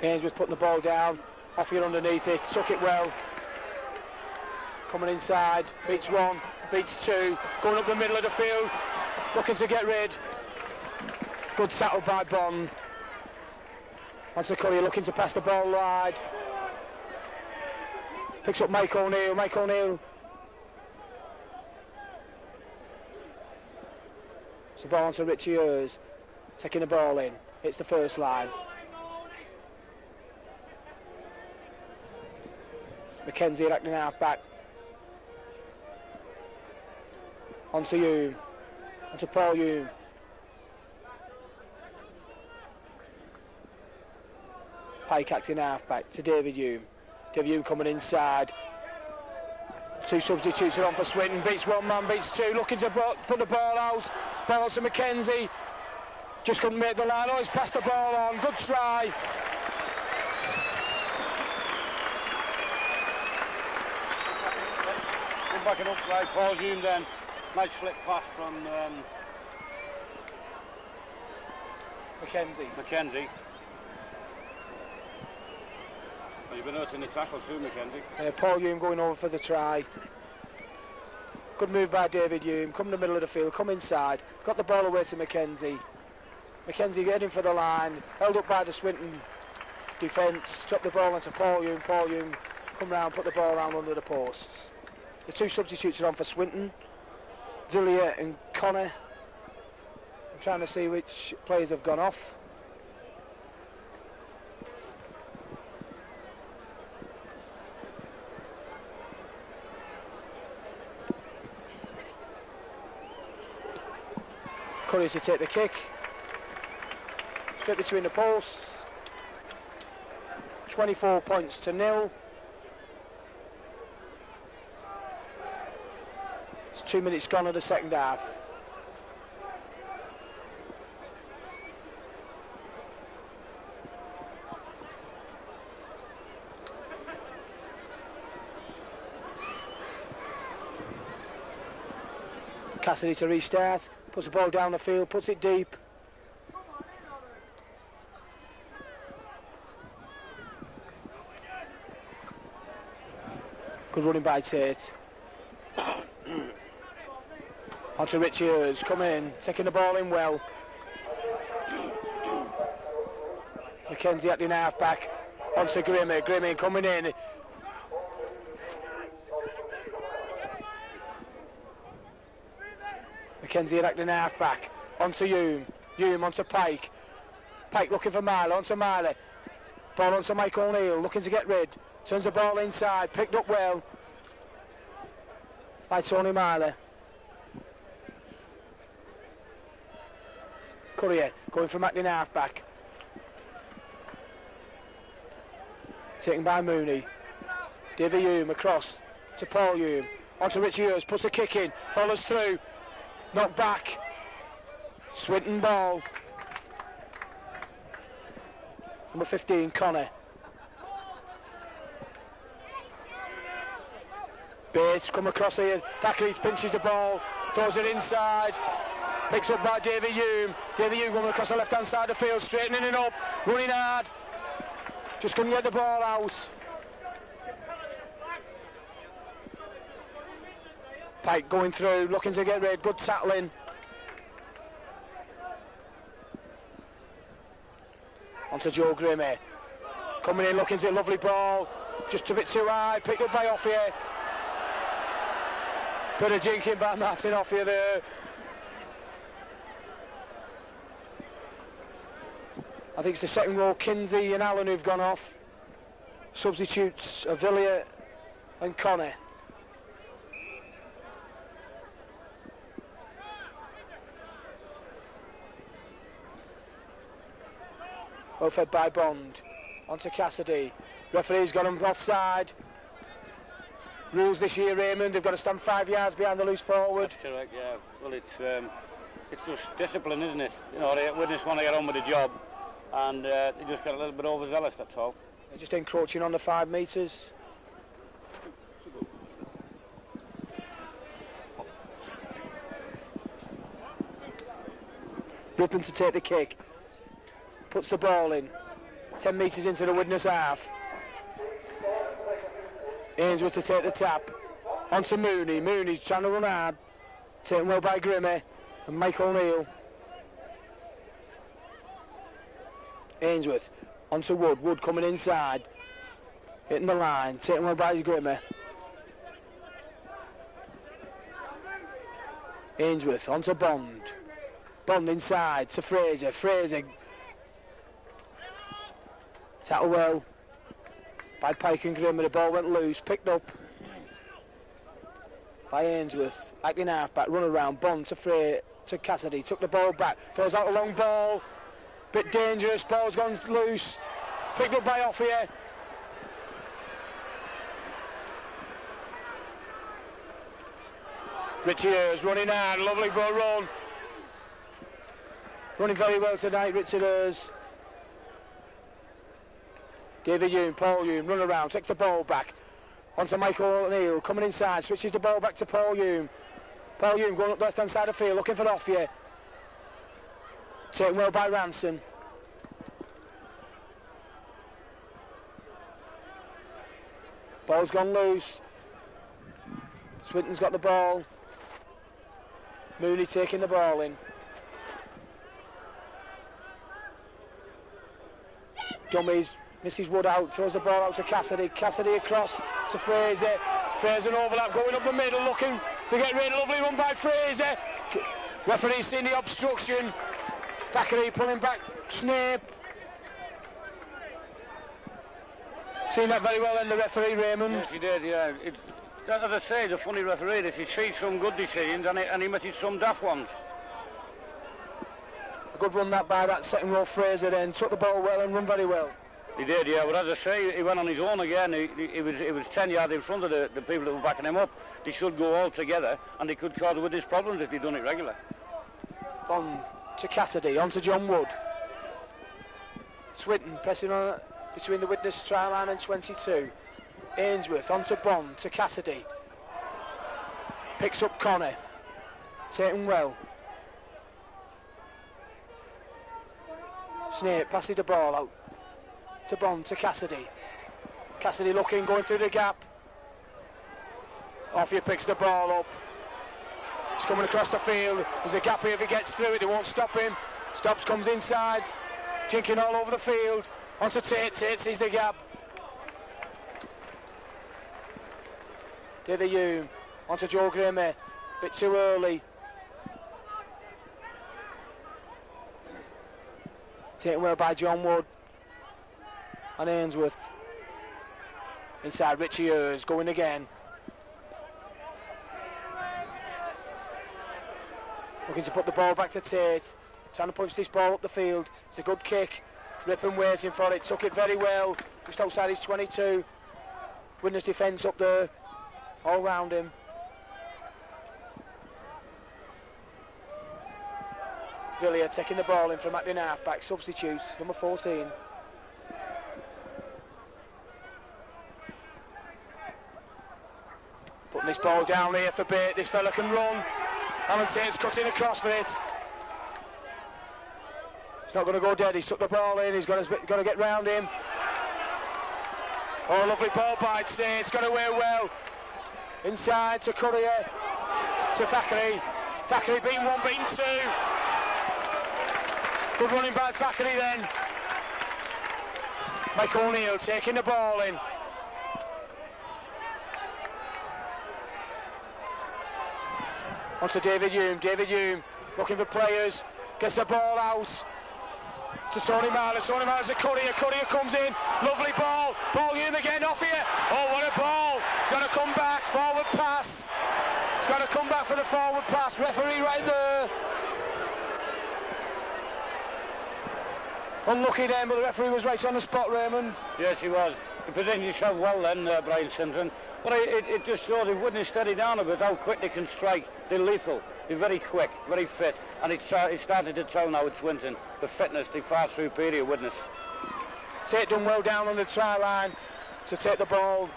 Ainsworth putting the ball down, off here underneath it, took it well. Coming inside, beats one, beats two, going up the middle of the field, looking to get rid. Good tackle by Bond. Onto Curry, looking to pass the ball wide. Picks up Mike O'Neill. Mike O'Neill. It's the ball onto Richie Ears. Taking the ball in. It's the first line. Mackenzie acting half back. Onto Hume. Onto Paul Hume. Pike acting half back to David Hume. David Hume coming inside. Two substitutes are on for Swinton. Beats one man, beats two. Looking to put the ball out. Ball to Mackenzie. Just couldn't make the line. Oh, he's passed the ball on. Good try. Backing up like Paul Hume then. Nice slip pass from Mackenzie. Well, you've been hurting the tackle too, Mackenzie. Paul Hume going over for the try. Good move by David Hume. Come in the middle of the field, come inside. Got the ball away to Mackenzie. Mackenzie heading for the line. Held up by the Swinton defence. Dropped the ball into Paul Hume. Paul Hume come round, put the ball round under the posts. The two substitutes are on for Swinton. Villiers and Connor. I'm trying to see which players have gone off. Curry to take the kick. Straight between the posts. 24 points to 0. It's 2 minutes gone of the second half. Cassidy to restart, puts the ball down the field, puts it deep. Good running by Tate. Onto Richie Hers, come in, taking the ball in well. Mackenzie acting half back. Onto Grimmy, Grimmy coming in. Mackenzie acting half back. Onto Hume, Hume onto Pike. Pike looking for Miley, onto Miley. Ball onto Mike O'Neill, looking to get rid. Turns the ball inside, picked up well by Tony Miley. Courier going from acting half back. Taken by Mooney. David Hume across to Paul Hume. Onto Richie Hurst, puts a kick in, follows through. Knocked back. Swinton ball. Number 15, Connor. Bates come across here. Thackeray pinches the ball, throws it inside. Picks up by David Hume. David Hume going across the left-hand side of the field, straightening it up, running hard. Just couldn't get the ball out. Pike going through, looking to get rid. Good tackling. Onto Joe Grimmy. Coming in, looking to a lovely ball. Just a bit too high, picked up by Offier. Bit of jinking by Martin Offier there. I think it's the second row, Kinsey and Allen, who've gone off. Substitutes are Villiers and Connor. Well fed by Bond. Onto Cassidy. Referee's got him offside. Rules this year, Raymond, they've got to stand 5 yards behind the loose forward. That's correct, yeah. Well, it's just discipline, isn't it? You know, we just want to get on with the job, and they just got a little bit overzealous, that's all. They're just encroaching on the 5 metres. Rippon to take the kick. Puts the ball in. 10 metres into the Widnes half. Ainsworth to take the tap. Onto Mooney. Mooney's trying to run hard. Taken well by Grimmy and Mike O'Neill. Ainsworth onto Wood. Wood coming inside. Hitting the line. Taken well by Grimmy. Ainsworth onto Bond. Bond inside to Fraser. Fraser. Tackle well by Pike and Grimmer. The ball went loose, picked up by Ainsworth. Acting half-back, run around, Bond to Cassidy, took the ball back, throws out a long ball, bit dangerous, ball's gone loose, picked up by Offier. Richie Ayres running hard, lovely ball run. Running very well tonight, Richard Ayres. David Hume, Paul Hume, run around, takes the ball back. Onto Michael O'Neill, coming inside, switches the ball back to Paul Hume. Paul Hume going up the left-hand side of the field, looking for Offier. Taken well by Ranson. Ball's gone loose. Swinton's got the ball. Mooney taking the ball in. Dummies, Mrs. Wood out, throws the ball out to Cassidy. Cassidy across to Fraser. Fraser an overlap going up the middle, looking to get rid. Lovely run by Fraser. Referee's seen the obstruction. Thackeray pulling back Snape. Seen that very well then, the referee, Raymond. Yes, he did, yeah. As I say, he's a funny referee. He sees some good decisions and he misses some daft ones. A good run that by that second row Fraser then. Took the ball well and run very well. He did, yeah, but as I say, he went on his own again. He was 10 yards in front of the people that were backing him up. They should go all together and they could cause with his problems if they'd done it regular. On to Cassidy, on to John Wood. Swinton pressing on between the Widnes try line and 22. Ainsworth on to Bond, to Cassidy. Picks up Connor. Taken well. Snape passes the ball out to Bond, to Cassidy. Cassidy looking, going through the gap. Offier picks the ball up. He's coming across the field. There's a gap here if he gets through it. They won't stop him. Stops, comes inside. Jinking all over the field. Onto Tate. Tate sees the gap. David Hume. Onto Joe Grimmer. Bit too early. Taken well by John Wood. And Ainsworth. Inside Richie Ayres. Going again. Looking to put the ball back to Tate. Trying to punch this ball up the field. It's a good kick. Rippon waiting for it. Took it very well. Just outside his 22. Widnes defence up there. All round him. Villiers taking the ball in from acting half-back. Substitutes. Number 14. Putting this ball down here for bait. This fella can run. Alan Tate's cutting across for it. It's not going to go dead. He's took the ball in. He's got to get round him. Oh, lovely ball by Tate. It's got away well. Inside to Courier. To Thackeray. Thackeray beating one, beating two. Good running by Thackeray then. Mike O'Neill taking the ball in. On to David Hume. David Hume looking for players. Gets the ball out to Tony Marlis. Tony Marlis to Courier. Courier comes in. Lovely ball. Paul Hume again off here. Oh, what a ball. It's got to come back. Forward pass. It's got to come back for the forward pass. Referee right there. Unlucky then, but the referee was right on the spot, Raymond. Yes, he was. He positioned himself well then, Brian Simpson. But it just shows they wouldn't steady down a bit how quick they can strike. They're lethal. They're very quick, very fit. And it started to tell now at Swinton. The fitness, the far superior Widnes. Tate done well down on the try line to take the ball.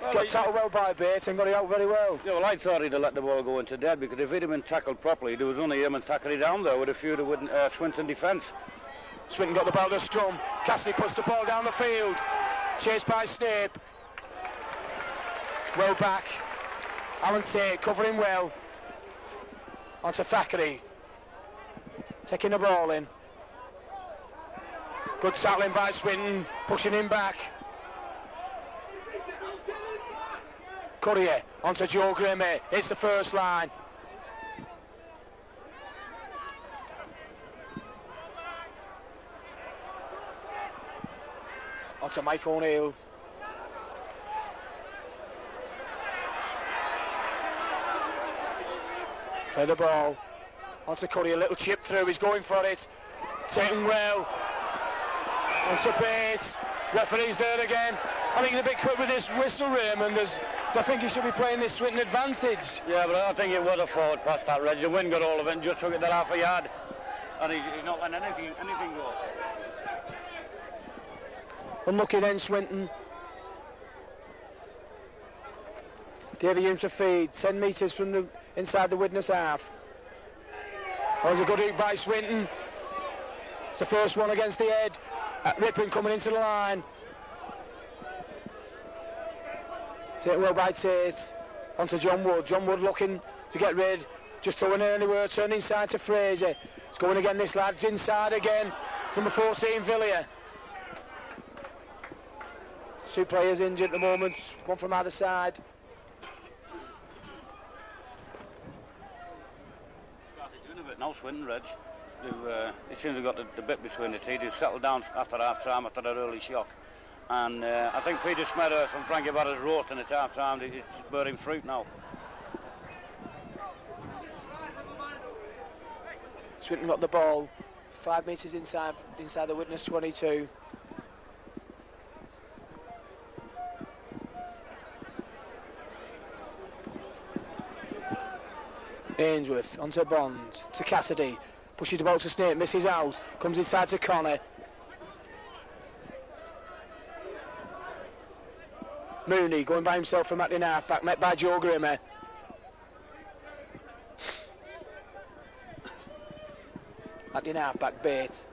Well, got tackled well by Bates and got it out very well. Yeah, well, I thought he'd have let the ball go into dead because if he'd have been tackled properly, there was only him and Thackeray down there with a few to Swinton defence. Swinton got the ball to scrum. Cassidy puts the ball down the field. Chased by Snape. Well back. Alan Tate covering well. Onto Thackeray. Taking the ball in. Good tackling by Swinton. Pushing him back. Courier onto Joe Grimmer. It's the first line. Onto Mike O'Neill. Play the ball. Onto Curry, a little chip through, he's going for it. Taken well. Onto Bates. Referee's there again. I think he's a bit quick with this whistle, Raymond. I think he should be playing this Swinton advantage. Yeah, but I think it was a forward pass that, Reg. The wind got all of it and just took it that half a yard. And he's not letting anything go. Unlucky then, Swinton. Davy Hume to feed, 10 metres from the inside the Widnes half. That was a good hit by Swinton. It's the first one against the head. Rippon coming into the line. Taken well by Tate. Onto John Wood. John Wood looking to get rid. Just throwing it anywhere. Turning inside to Fraser. It's going again, this lad. Inside again. It's number 14, Villiers. 2 players injured at the moment. One from either side. Started doing a bit now, Swinton, Reg. It seems they've got the bit between the teeth. They've settled down after half-time, after that early shock. And I think Peter Smethurst and Frankie Batter's roasting at half-time. It's bearing fruit now. Swinton got the ball. 5 metres inside the Widnes 22. Ainsworth onto Bond, to Cassidy, pushes the ball to Snape, misses out, comes inside to Connor. Mooney going by himself from acting half-back, met by Joe Grimmer. Acting half-back, Bates.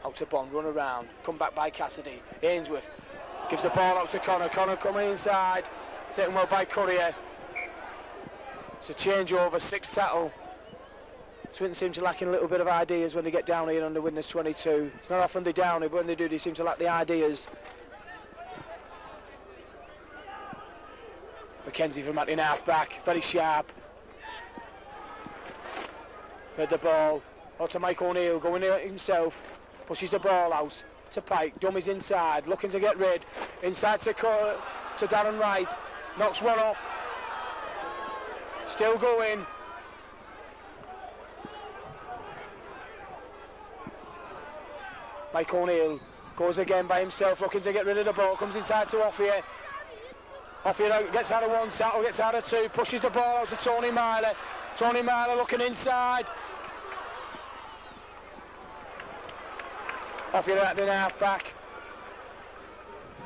Out to Bond, run around, come back by Cassidy. Ainsworth gives the ball out to Connor, Connor coming inside, taken well by Courier. It's a changeover, 6 tackle. Swinton seem to lacking a little bit of ideas when they get down here under Widnes 22. It's not often they down here, but when they do, they seem to lack the ideas. McKenzie from acting half-back, very sharp. Heard the ball, out to Mike O'Neill, going in himself, pushes the ball out to Pike, dummies inside, looking to get rid, inside to Darren Wright, knocks one off, still going. Mike O'Neill goes again by himself, looking to get rid of the ball, comes inside to Offier. Offier gets out of 1 tackle, gets out of 2, pushes the ball out to Tony Myler. Tony Myler looking inside. Offier acting half-back.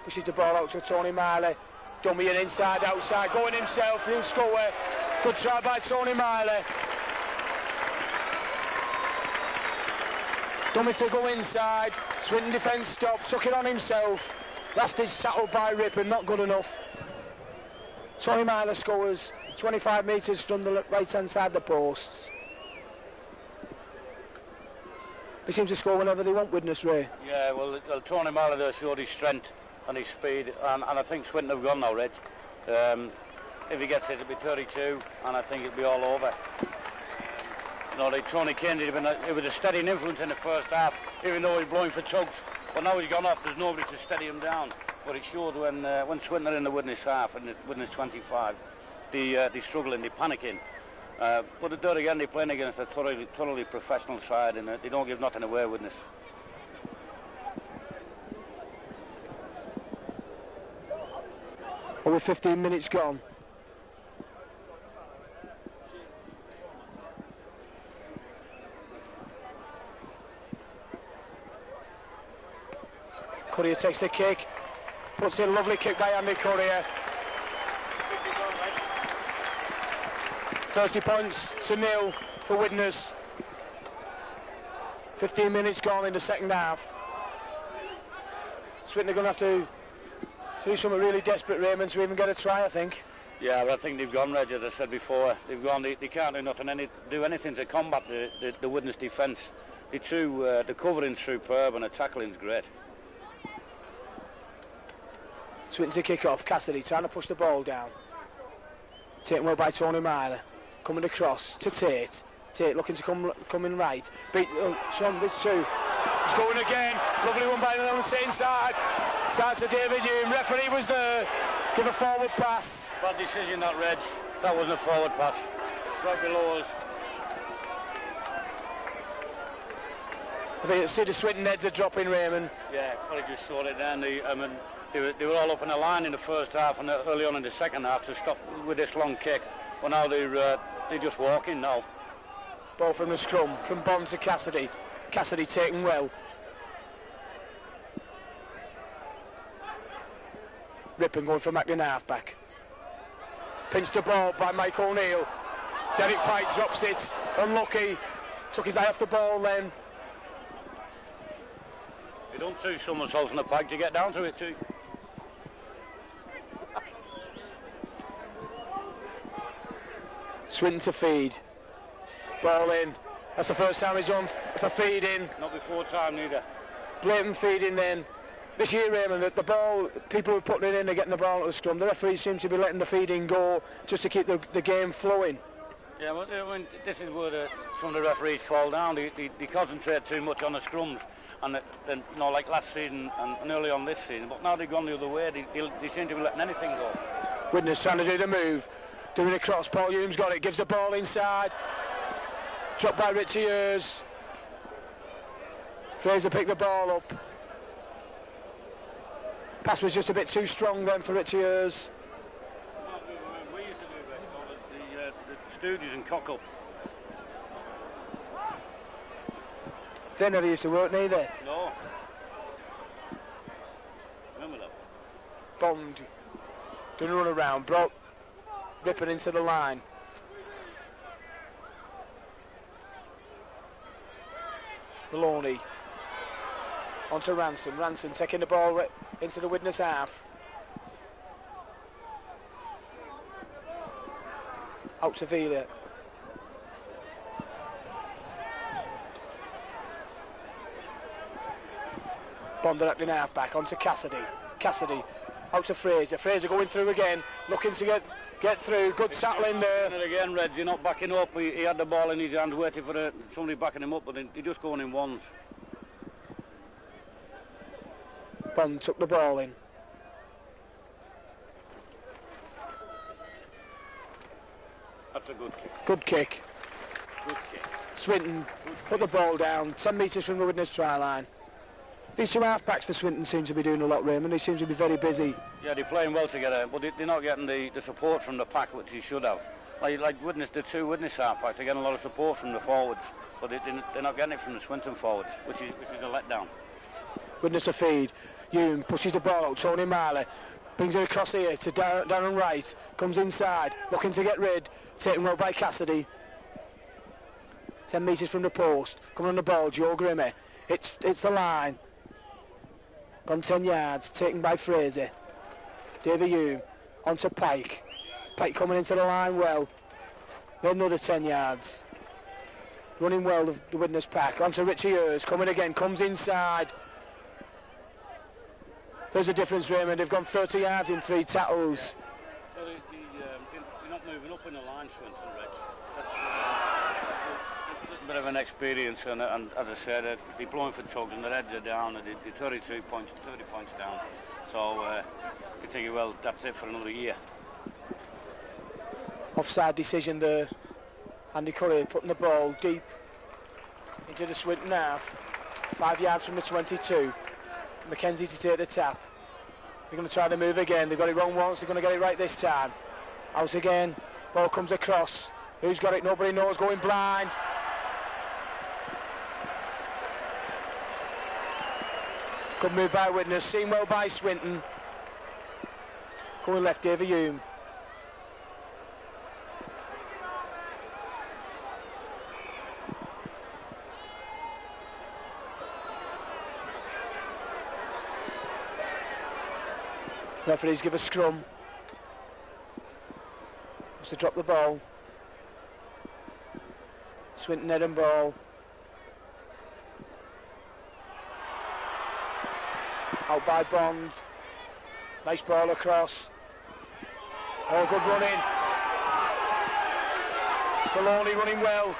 Pushes the ball out to Tony Myler. Dummy and inside, outside, going himself, he'll score. Good try by Tony Myler. Dummy to go inside. Swinton defence stopped, took it on himself. Last is settled by Rippon, not good enough. Tony Myler scores 25 metres from the right-hand side of the posts. They seem to score whenever they want, Widnes, Ray. Yeah, well Tony Myler there showed his strength and his speed, and I think Swinton have gone now, Reg. If he gets it, it'll be 32, and I think it'll be all over. You know, Tony Kane, it was a steadying influence in the first half, even though he's blowing for tugs. But now he's gone off, there's nobody to steady him down. But it showed when Swinton are in the Widnes half, and the Widnes 25, they're struggling, they're panicking. But there again, they're playing against a thoroughly professional side, and they don't give nothing away, Widnes. Over 15 minutes gone. Courier takes the kick, puts in a lovely kick by Andy Courier. 30 points to 0 for Widnes. 15 minutes gone in the second half. Swinton are going to have to do something really desperate, Raymond, to even get a try, I think. Yeah, but I think they've gone, Reg, as I said before. They've gone, they can't do nothing, do anything to combat the Widnes defence. The covering's superb and the tackling's great. Swinton to kick off, Cassidy trying to push the ball down. Taken well by Tony Myler. Coming across to Tate. Tate looking to come in right. Sean bit two. He's going again. Lovely one by the inside. Starts to David Hume. Referee was there. Give a forward pass. Bad decision that, Reg. That wasn't a forward pass. Right below us. I think see the Swinton heads are dropping, Raymond. Yeah, probably just showed it then. They were all up in the line in the first half and early on in the second half to stop with this long kick. Well, now they're just walking now. Ball from the scrum, from Bond to Cassidy. Cassidy taken well. Rippon going for Macklin half-back. Pinched the ball by Mike O'Neill. Derek Pike drops it. Unlucky. Took his eye off the ball then. You don't do somersaults on the pike to get down to it too. Swinton to feed. Ball in. That's the first time he's on for feeding. Not before time neither. Blatant feeding then. This year, Raymond, the ball, people who are putting it in, they're getting the ball at the scrum. The referees seem to be letting the feeding go just to keep the game flowing. Yeah, well, this is where some of the referees fall down. They concentrate too much on the scrums, and then, you know, like last season and early on this season. But now they've gone the other way. They seem to be letting anything go. Widnes trying to do the move, doing a cross. Paul Hume's got it. Gives the ball inside. Dropped by Richie Ears. Fraser picked the ball up. Pass was just a bit too strong then for Richie Ears. We used to do that, the Stooges and Cockle. They never used to work neither. No. Remember that? Bond doing a run around, brought Rippon into the line. Maloney onto Ransom. Ransom taking the ball into the Widnes half. Out to Vila. Bond acting half back onto Cassidy. Cassidy out to Fraser. Fraser going through again, looking to get through. Good tackling there. And again, Reg, you're not backing up. He had the ball in his hand, waiting for somebody backing him up, but he just going in ones. Bond took the ball in. That's a good kick. Good kick. Good kick. Swinton put the ball down, 10 metres from the Widnes try line. These two half-backs for Swinton seem to be doing a lot, Raymond. They seem to be very busy. Yeah, they're playing well together, but they're not getting the support from the pack which they should have. Like Widnes, the two Widnes half-backs, they're getting a lot of support from the forwards, but they're not getting it from the Swinton forwards, which is a letdown. Widnes a feed. Hume pushes the ball out. Tony Marley brings it across here to Darren Wright. Comes inside, looking to get rid. Taken well by Cassidy. 10 metres from the post. Coming on the ball, Joe Grimmy. It's the line. Gone 10 yards. Taken by Fraser. David Hume onto Pike. Pike coming into the line well. Another 10 yards. Running well, the Widnes pack. Onto Richie Ears. Coming again. Comes inside. There's a difference, Raymond. They've gone 30 yards in 3 tackles. So they're not moving up in the line, Swinton, Reg. That's a little bit of an experience, and as I said, they're blowing for tugs and their heads are down, and they're 30 points down. So you think, well, that's it for another year. Offside decision there. Andy Curry putting the ball deep into the Swinton half. 5 yards from the 22. Mackenzie to take the tap. They're going to try to move again. They've got it wrong once. They're going to get it right this time. Out again. Ball comes across. Who's got it? Nobody knows. Going blind. Good move by Widnes. Seen well by Swinton. Going left, David Hume. Referees give a scrum. Wants to drop the ball. Swinton head and ball. Out by Bond. Nice ball across. All good running. Maloney running well.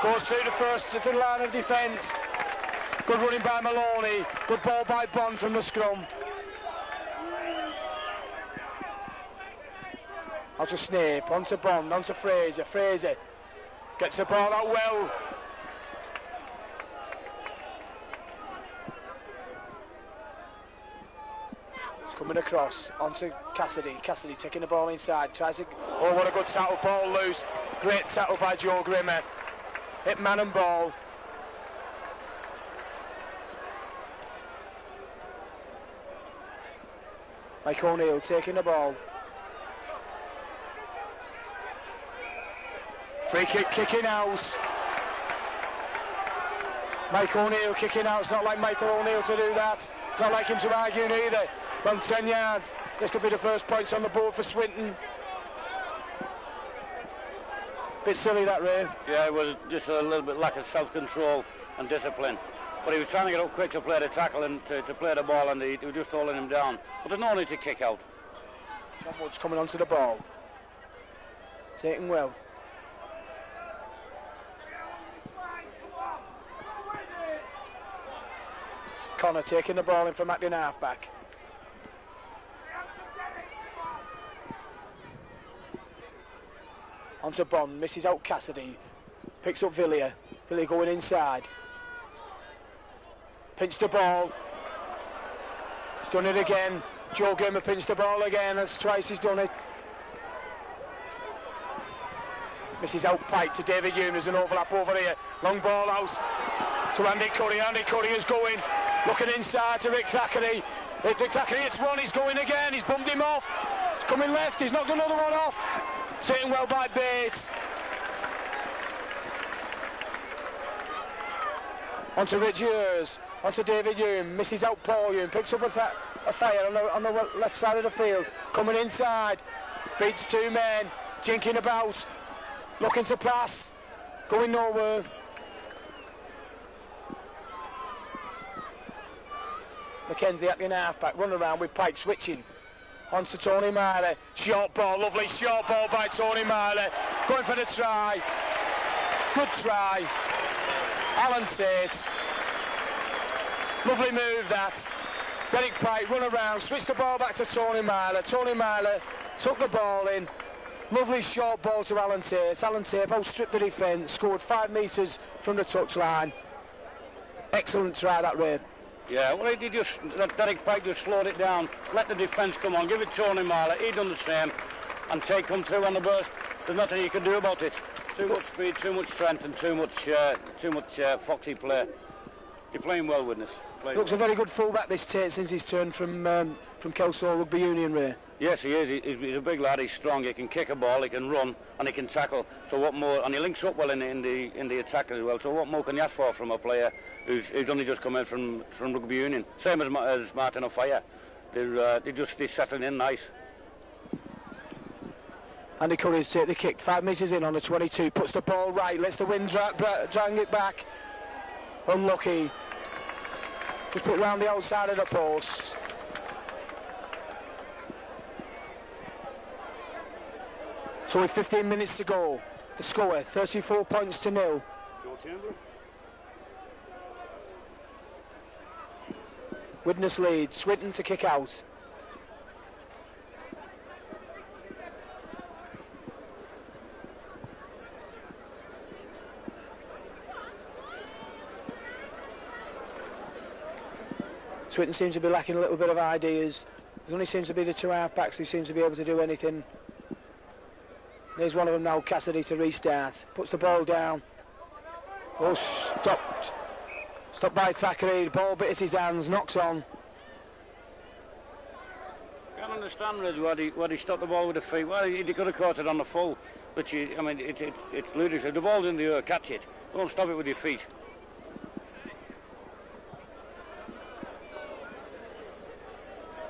Goes through the first to the line of defence. Good running by Maloney. Good ball by Bond from the scrum. Out to Snape, on to Bond, on to Fraser. Fraser gets the ball out well. It's coming across, onto Cassidy. Cassidy taking the ball inside, tries to... Oh, what a good tackle, ball loose. Great tackle by Joe Grimmer. Hit man and ball. Mike O'Neill taking the ball. Free kick kicking out. Mike O'Neill kicking out. It's not like Michael O'Neill to do that. It's not like him to argue neither. From 10 yards. This could be the first points on the board for Swinton. Bit silly that, Ray. Yeah, it was just a little bit lack of self-control and discipline. But he was trying to get up quick to play the tackle and to play the ball, and they were just holding him down. But there's no need to kick out. John Wood's coming onto the ball. Taking well. Connor taking the ball in from acting half-back. Onto Bond, misses out Cassidy. Picks up Villiers. Villiers going inside. Pinched the ball. He's done it again. Joe Grimmer pinched the ball again. That's twice he's done it. Misses out Pike to David Hume. There's an overlap over here. Long ball out to Andy Curry. Andy Curry is going. Looking inside to Rick Thackeray. Rick Thackeray hits one. He's going again. He's bumped him off. He's coming left. He's knocked another one off. Taken well by Bates. Onto Richie Hurst. Onto David Hume. Misses out Paul Hume. Picks up a fire on the left side of the field. Coming inside. Beats two men. Jinking about. Looking to pass. Going nowhere. Mackenzie acting half-back. Run around with Pike switching. On to Tony Marley. Short ball. Lovely short ball by Tony Marley. Going for the try. Good try. Alan Tate. Lovely move that. Derek Pike run around. Switch the ball back to Tony Marley. Tony Marley took the ball in. Lovely short ball to Alan Tate. Alan Tate outstripped the defence. Scored 5 metres from the touchline. Excellent try that, Ray. Yeah, well, Derek Pike just slowed it down, let the defence come on, give it Tony Marley, he done the same, and Tate come through on the burst. There's nothing you can do about it. Too much speed, too much strength, and too much foxy play. You're playing well, Widnes. Looks a very good fullback, this Tate, since he's turned from Kelso Rugby Union, Ray. Yes, he is. He's a big lad. He's strong. He can kick a ball. He can run, and he can tackle. So what more? And he links up well in the attack as well. So what more can you ask for from a player who's only just come in from Rugby Union? Same as Martin O'Fire. They're settling in nice. Andy Curry's take the kick. 5 metres in on the 22. Puts the ball right. Lets the wind drag it back. Unlucky. Just put round the outside of the post. So with 15 minutes to go, the score 34 points to 0. Widnes lead. Swinton to kick out. Swinton seems to be lacking a little bit of ideas. There only seems to be the two half-backs who seem to be able to do anything. There's one of them now, Cassidy, to restart. Puts the ball down. Oh, stopped. Stopped by Thackeray. The ball bit his hands, knocks on. Can't understand really why he stopped the ball with the feet. Well, he could have caught it on the full, but it's ludicrous. The ball's in the air, catch it. Don't stop it with your feet.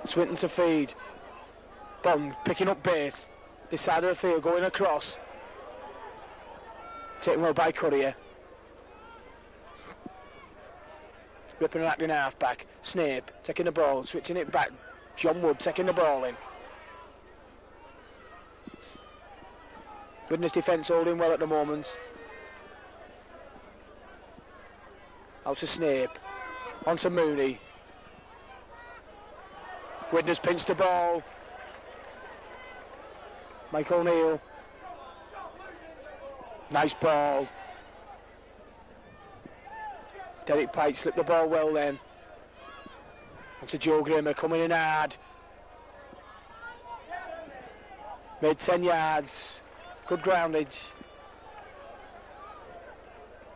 Swinton to feed. Bond picking up base. This side of the field going across. Taken well by Courier. Ripping and acting half-back. Snape taking the ball, switching it back. John Wood taking the ball in. Widnes defence holding well at the moment. Out to Snape. On to Mooney. Widnes pinched the ball. Mike O'Neill. Nice ball. Derek Pike slipped the ball well then. Onto Joe Grimmer, coming in hard. Made 10 yards. Good groundage.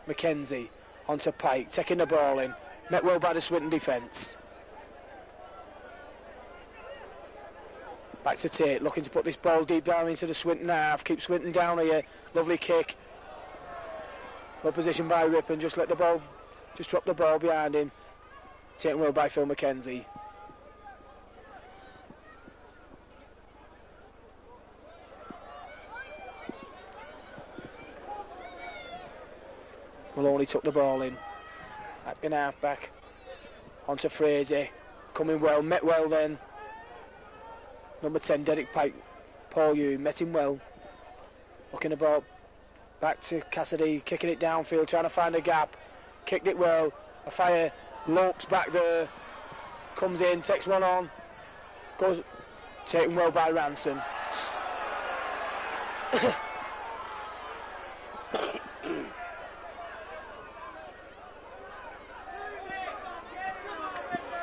Mackenzie onto Pike, taking the ball in. Met well by the Swinton defence. Back to Tate, looking to put this ball deep down into the Swinton half. Keep Swinton down here. Lovely kick. Well positioned by Rippon. Just drop the ball behind him. Taken well by Phil Mackenzie. Maloney took the ball in. Atkin half back. Onto Fraser. Coming well, met well then. Number 10, Derek Pike. Paul Hume, met him well. Looking the ball back to Cassidy, kicking it downfield, trying to find a gap. Kicked it well. A fire lopes back there. Comes in, takes one on. Goes, taken well by Ransom.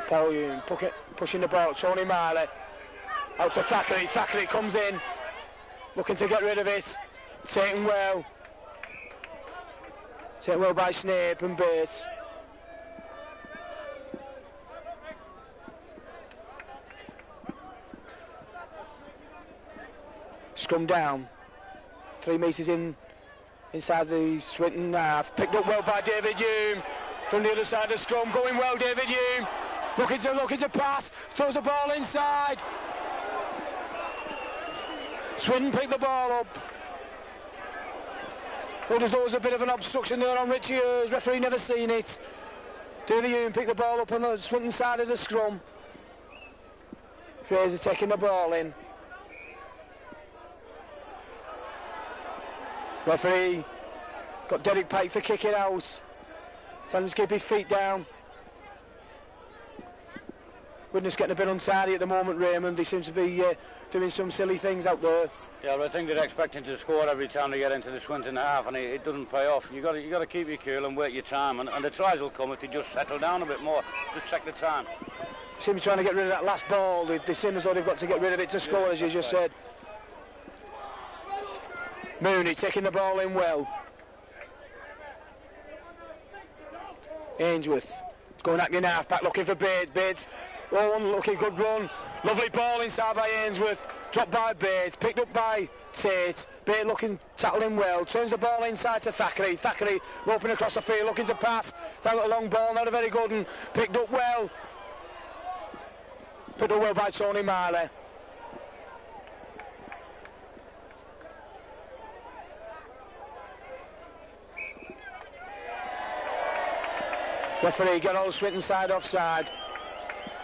Paul Hume pushing the ball. Tony Marley out to Thackeray. Thackeray comes in, looking to get rid of it. Taken well by Snape and Bates. Scrum down. 3 metres inside the Swinton half. Picked up well by David Hume from the other side of the scrum. Going well, David Hume. Looking to pass. Throws the ball inside. Swinton picked the ball up. Looked as though there was a bit of an obstruction there on Richie Earls. Referee never seen it. David Hume picked the ball up on the Swinton side of the scrum. Fraser taking the ball in. Referee got Derek Pike for kicking out. Telling him to keep his feet down. Widnes getting a bit untidy at the moment, Raymond. They seem to be doing some silly things out there. Yeah, but I think they're expecting to score every time they get into the Swinton half, and it doesn't pay off. You got to keep your cool and wait your time, and the tries will come if they just settle down a bit more. Just check the time. Seem to be trying to get rid of that last ball. They seem as though they've got to get rid of it to score, as you just said. Mooney taking the ball in well. Ainsworth going at the half back, looking for Bates. Bates, oh, unlucky, good run. Lovely ball inside by Ainsworth. Dropped by Bates, picked up by Tate. Bates looking, tackling well. Turns the ball inside to Thackeray. Thackeray roping across the field, looking to pass. It's a long ball, not a very good one. Picked up well. Picked up well by Tony Marley. Referee got all the Swinton side offside.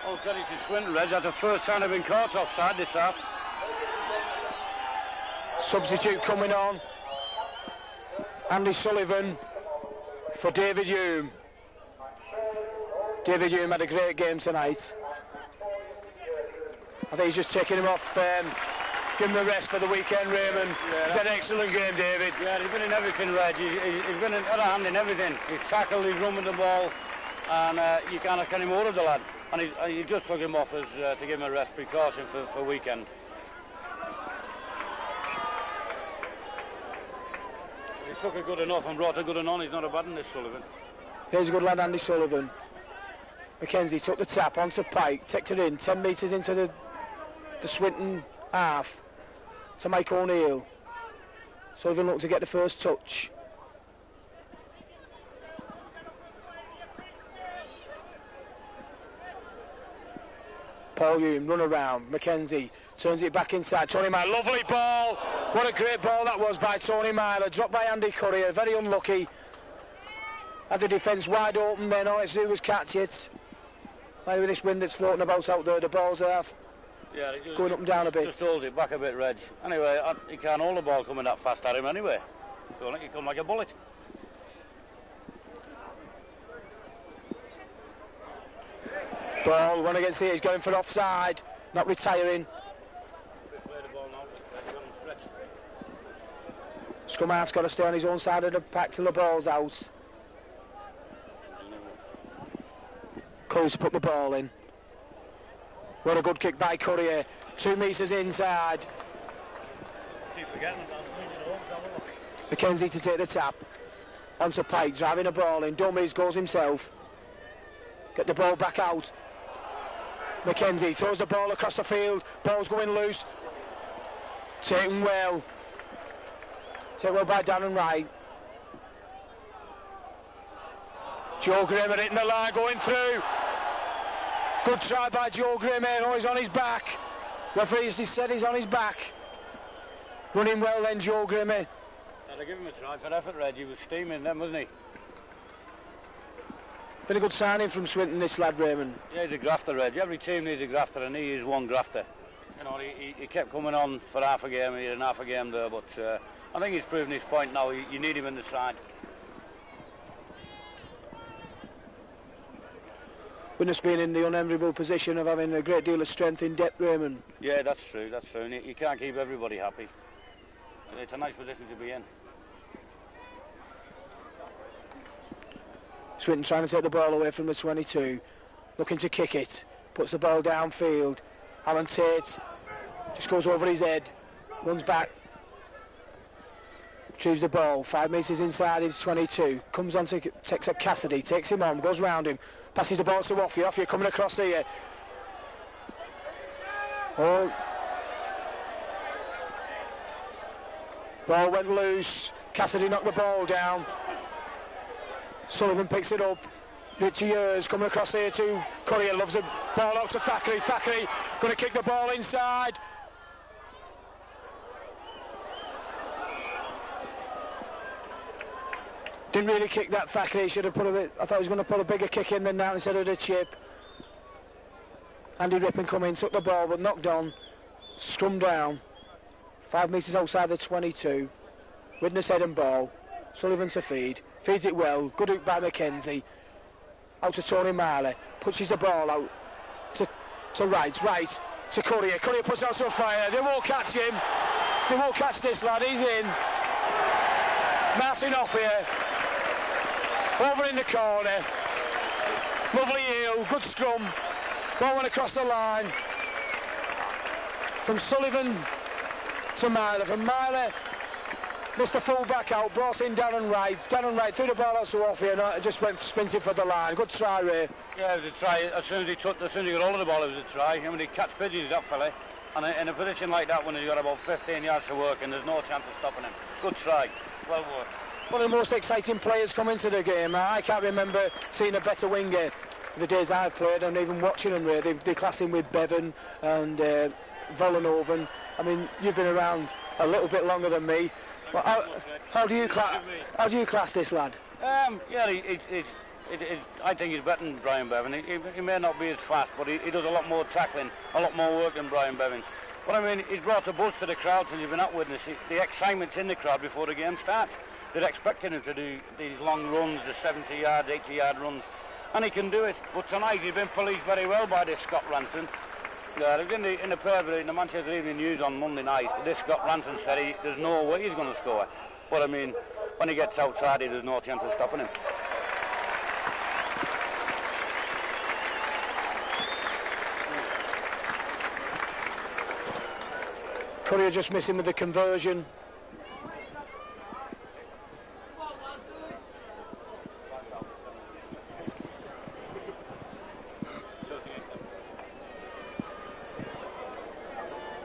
Oh, credit to Swinton, Reg. That's the first time they've been caught offside this half. Substitute coming on. Andy Sullivan for David Hume. David Hume had a great game tonight. I think he's just taking him off, give him a rest for the weekend, Raymond. Yeah, he's had an excellent game, David. Yeah, he's been in everything, Reg. He's been in other hand in everything. He's tackled, he's run with the ball, and you can't ask any more of the lad. And he just took him off as to give him a rest precaution for weekend. He took it good enough and brought it good enough. He's not a bad one, this Sullivan. Here's a good lad, Andy Sullivan. Mackenzie took the tap onto Pike, takes it in, 10 metres into the Swinton half to Mike O'Neill. Sullivan looked to get the first touch. Paul Hume, run around. Mackenzie turns it back inside. Tony Myler, lovely ball. What a great ball that was by Tony Myler. Dropped by Andy Courier, very unlucky. Had the defence wide open then, all it's to do was catch it. Like with this wind that's floating about out there, the ball's half going up and down a bit. Just holds it back a bit, Reg. Anyway, he can't hold the ball coming that fast at him anyway. Don't think he come like a bullet. Ball, one against here, he's going for offside, not retiring. Play the ball now, got him stretched Scrum half's got to stay on his own side of the pack till the ball's out. Curry's put the ball in. What a good kick by Courier. 2 metres inside. Mackenzie to take the tap. Onto Pike, driving the ball in. Dummies goes himself. Get the ball back out. Mackenzie throws the ball across the field. Ball's going loose. Taken well. Taken well by Darren Wright. Joe Grimmer hitting the line, going through. Good try by Joe Grimmer. Oh, he's on his back. Referee said he's on his back. Running well then, Joe Grimmer. I'd give him a try for effort, Reg. He was steaming then, wasn't he? Been a good signing from Swinton, this lad, Raymond. Yeah, he's a grafter, Reg. Every team needs a grafter, and he is one grafter. You know, he kept coming on for half a game here and half a game there, but I think he's proven his point now. You need him in the side. Widnes being in the unenviable position of having a great deal of strength in depth, Raymond. Yeah, that's true, that's true. And you can't keep everybody happy. It's a nice position to be in. Swinton trying to take the ball away from the 22. Looking to kick it. Puts the ball downfield. Alan Tate just goes over his head. Runs back. Retrieves the ball. 5 metres inside his 22. Comes on to takes a Cassidy. Takes him on. Goes round him. Passes the ball to Offie. Offie coming across here. Oh. Ball went loose. Cassidy knocked the ball down. Sullivan picks it up. Richie Ears coming across here to Courier. Loves the ball out to Thackeray. Thackeray going to kick the ball inside. Didn't really kick that, Thackeray. Should have put a bit. I thought he was going to put a bigger kick in than that instead of the chip. Andy Rippon come in, took the ball but knocked on. Scrum down. 5 metres outside the 22. Widnes head and ball. Sullivan to feed. Feeds it well. Good hook by Mackenzie. Out to Tony Marley. Pushes the ball out to Wright. Wright to Courier. Courier puts out to a fire. They won't catch him. They won't catch this lad. He's in. Martin off here. Over in the corner. Lovely heel. Good scrum. Ball went across the line. From Sullivan to Myler. From Myler, missed the full back out, brought in Darren Wright. Darren Wright threw the ball out to Offie and just went sprinting for the line. Good try, Ray. Yeah, it was a try. As soon as he got hold of the ball, it was a try. I mean, he catch pigeons, that fella. And in a position like that, when he's got about 15 yards to work and there's no chance of stopping him. Good try. Well worked. One of the most exciting players come into the game. I can't remember seeing a better winger the days I've played and even watching them, Ray. They class him with Bevan and Vollenhoven. I mean, you've been around a little bit longer than me. Well, how do you class this lad? Yeah, I think he's better than Brian Bevan. He may not be as fast, but he does a lot more tackling, a lot more work than Brian Bevan. But I mean, he's brought a buzz to the crowd since you've been at Widnes. The excitement's in the crowd before the game starts. They're expecting him to do these long runs, the 70-yard, 80-yard runs, and he can do it. But tonight he's been policed very well by this Scott Ranson. In the paper, in the Manchester Evening News on Monday night, this Scott Ranson said there's no way he's going to score. But I mean, when he gets outside, there's no chance of stopping him. Courier just missing with the conversion.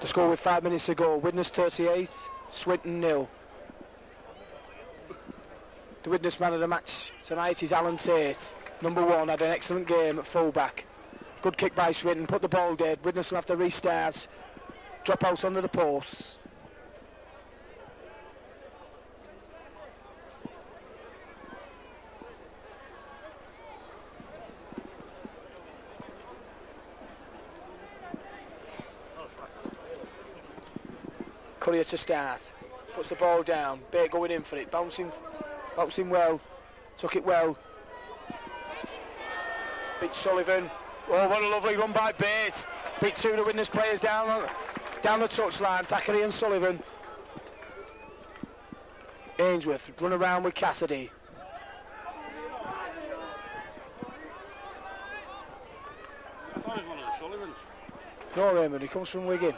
The score with 5 minutes to go. Widnes 38, Swinton 0. The Widnes man of the match tonight is Alan Tate. Number 1, had an excellent game at full-back. Good kick by Swinton, put the ball dead. Widnes will have to restart. Drop out under the posts. Courier to start. Puts the ball down. Bate going in for it. Bouncing well. Took it well. Beat Sullivan. Oh, what a lovely run by Bates. Beat 2 of the Widnes players down the touchline. Thackeray and Sullivan. Ainsworth, run around with Cassidy. I thought he was one of the Sullivans. No, Raymond, he comes from Wigan.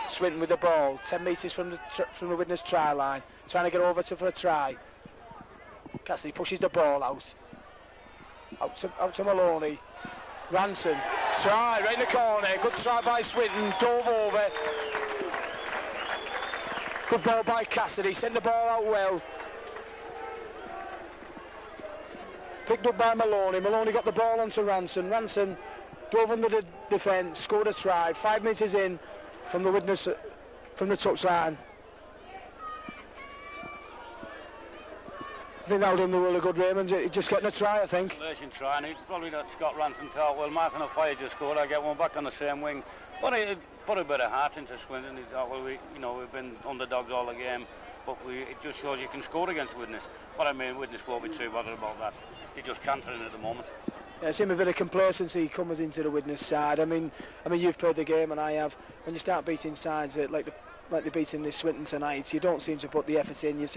Swinton with the ball, 10 metres from the Widnes try line, trying to get over for a try. Cassidy pushes the ball out to Maloney. Ranson, try, right in the corner, good try by Swinton, dove over. Good ball by Cassidy, sent the ball out well. Picked up by Maloney, Maloney got the ball onto Ranson, Ranson dove under the defence, scored a try, 5 metres in from the Widnes, from the touchline. I think that would him the world of good, Raymond. Just getting a try, I think. Relation try, and he probably let Scott Ranson thought, well, Martin O'Fire just scored, I'll get one back on the same wing. But he put a bit of heart into Swinton. He thought, well, we've been underdogs all the game, but it just shows you can score against Widnes. But I mean, Widnes won't be too bothered about that. They just cantering at the moment. Yeah, it seemed a bit of complacency coming into the Widnes side. I mean, you've played the game and I have. When you start beating sides like they're beating this Swinton tonight, you don't seem to put the effort in. You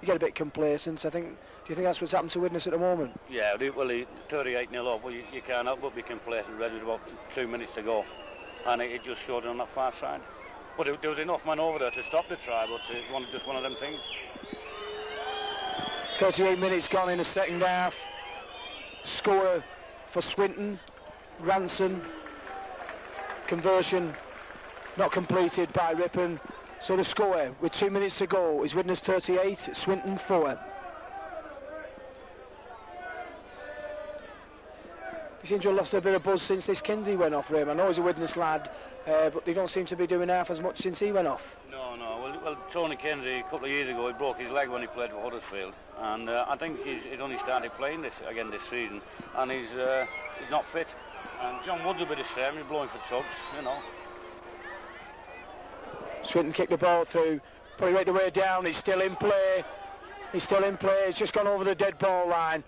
get a bit complacent. Do you think that's what's happened to Widnes at the moment? Yeah, well, 38-0 up. Well, you can't help but be complacent. Ready with about 2 minutes to go, and it just showed on that far side. But there was enough man over there to stop the try, but just one of them things. 38 minutes gone in the second half. Score for Swinton, Ranson. Conversion not completed by Rippon. So the score with 2 minutes to go is Widnes 38, Swinton 4. He seems to have lost a bit of buzz since this Kinsey went off, Rim. I know he's a Widnes lad, but they don't seem to be doing half as much since he went off. No. Well, Tony Kinsey, a couple of years ago, he broke his leg when he played for Huddersfield, and I think he's only started playing this season, and he's not fit. And John Wood's a bit the same. He's blowing for tugs, Swinton kicked the ball through, put it right the way down. He's still in play. He's just gone over the dead ball line.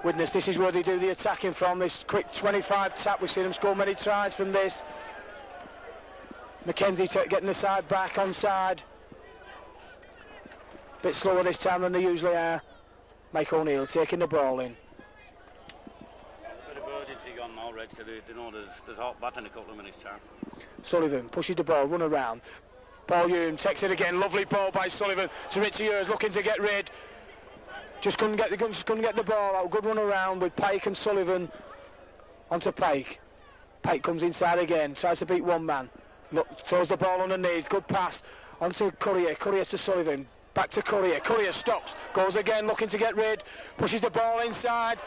Widnes, this is where they do the attacking from. This quick 25 tap. We've seen them score many tries from this. Mackenzie getting the side back onside. Bit slower this time than they usually are. Mike O'Neill taking the ball in. A bit of urgency gone now, Reg, because they know there's hot bat in a couple of minutes' time. Sullivan pushes the ball, run around. Paul Hume takes it again. Lovely ball by Sullivan to Richie Ears, looking to get rid. Just couldn't get the ball out. Good run around with Pike and Sullivan onto Pike. Pike comes inside again, tries to beat one man. Look, throws the ball underneath. Good pass onto Courier. Courier to Sullivan. Back to Courier. Courier stops. Goes again, looking to get rid. Pushes the ball inside.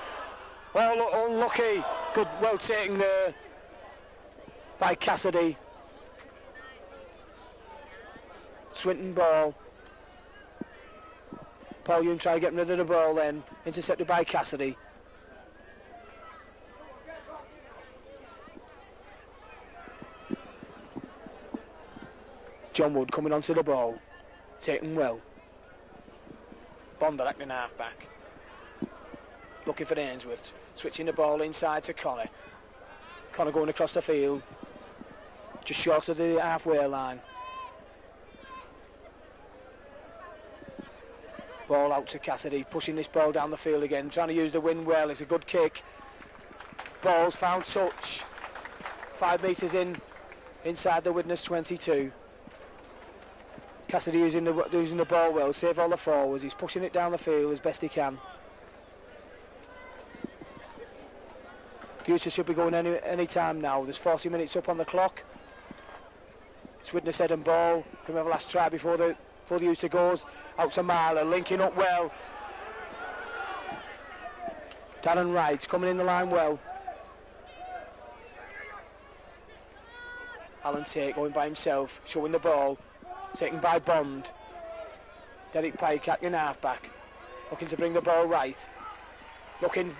Oh, unlucky. Good, well taken there by Cassidy. Swinton ball. Paul Hume trying to get rid of the ball then. Intercepted by Cassidy. John Wood coming onto the ball. Taken well. Bonder acting half-back. Looking for Ainsworth. Switching the ball inside to Connor. Connor going across the field. Just short of the halfway line. Ball out to Cassidy, pushing this ball down the field again, trying to use the wind well. It's a good kick. Ball's found touch. 5 metres inside the Widnes 22. Cassidy using the ball well, save all the forwards. He's pushing it down the field as best he can. Future should be going any time now. There's 40 minutes up on the clock. It's Widnes head and ball. Can we have a last try before the Utah goes? Out to Marler, linking up well. Darren Wright coming in the line well. Alan Tate going by himself, showing the ball. Taken by Bond. Derek Pike acting half-back. Looking to bring the ball right. Looking,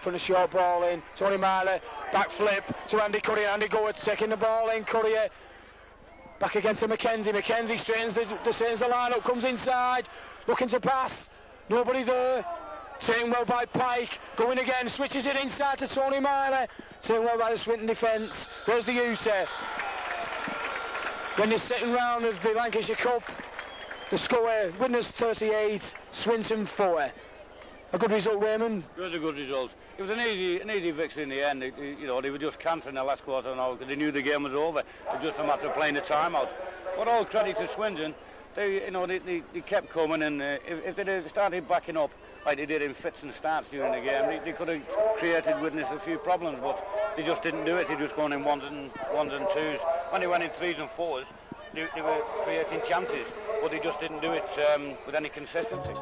putting a short ball in. Tony Marler, back flip to Andy Courier. Andy Gower taking the ball in. Courier back again to Mackenzie. Mackenzie straightens the line up, comes inside. Looking to pass. Nobody there. Taken well by Pike, going again, switches it inside to Tony Miley. Taken well by the Swinton defence. There's the Ute. When the second round of the Lancashire Cup, the score, Widnes 38, Swinton 4. A good result, Raymond? It was a good result. It was an easy victory in the end. You know, they were just cancelling the last quarter now because they knew the game was over. It was just a matter of playing the timeout. But all credit to Swinton. They kept coming, and if they had started backing up like they did in fits and starts during the game, they could have created Widnes a few problems, but they just didn't do it. They just going in ones and twos. When they went in threes and fours, they were creating chances, but they just didn't do it with any consistency.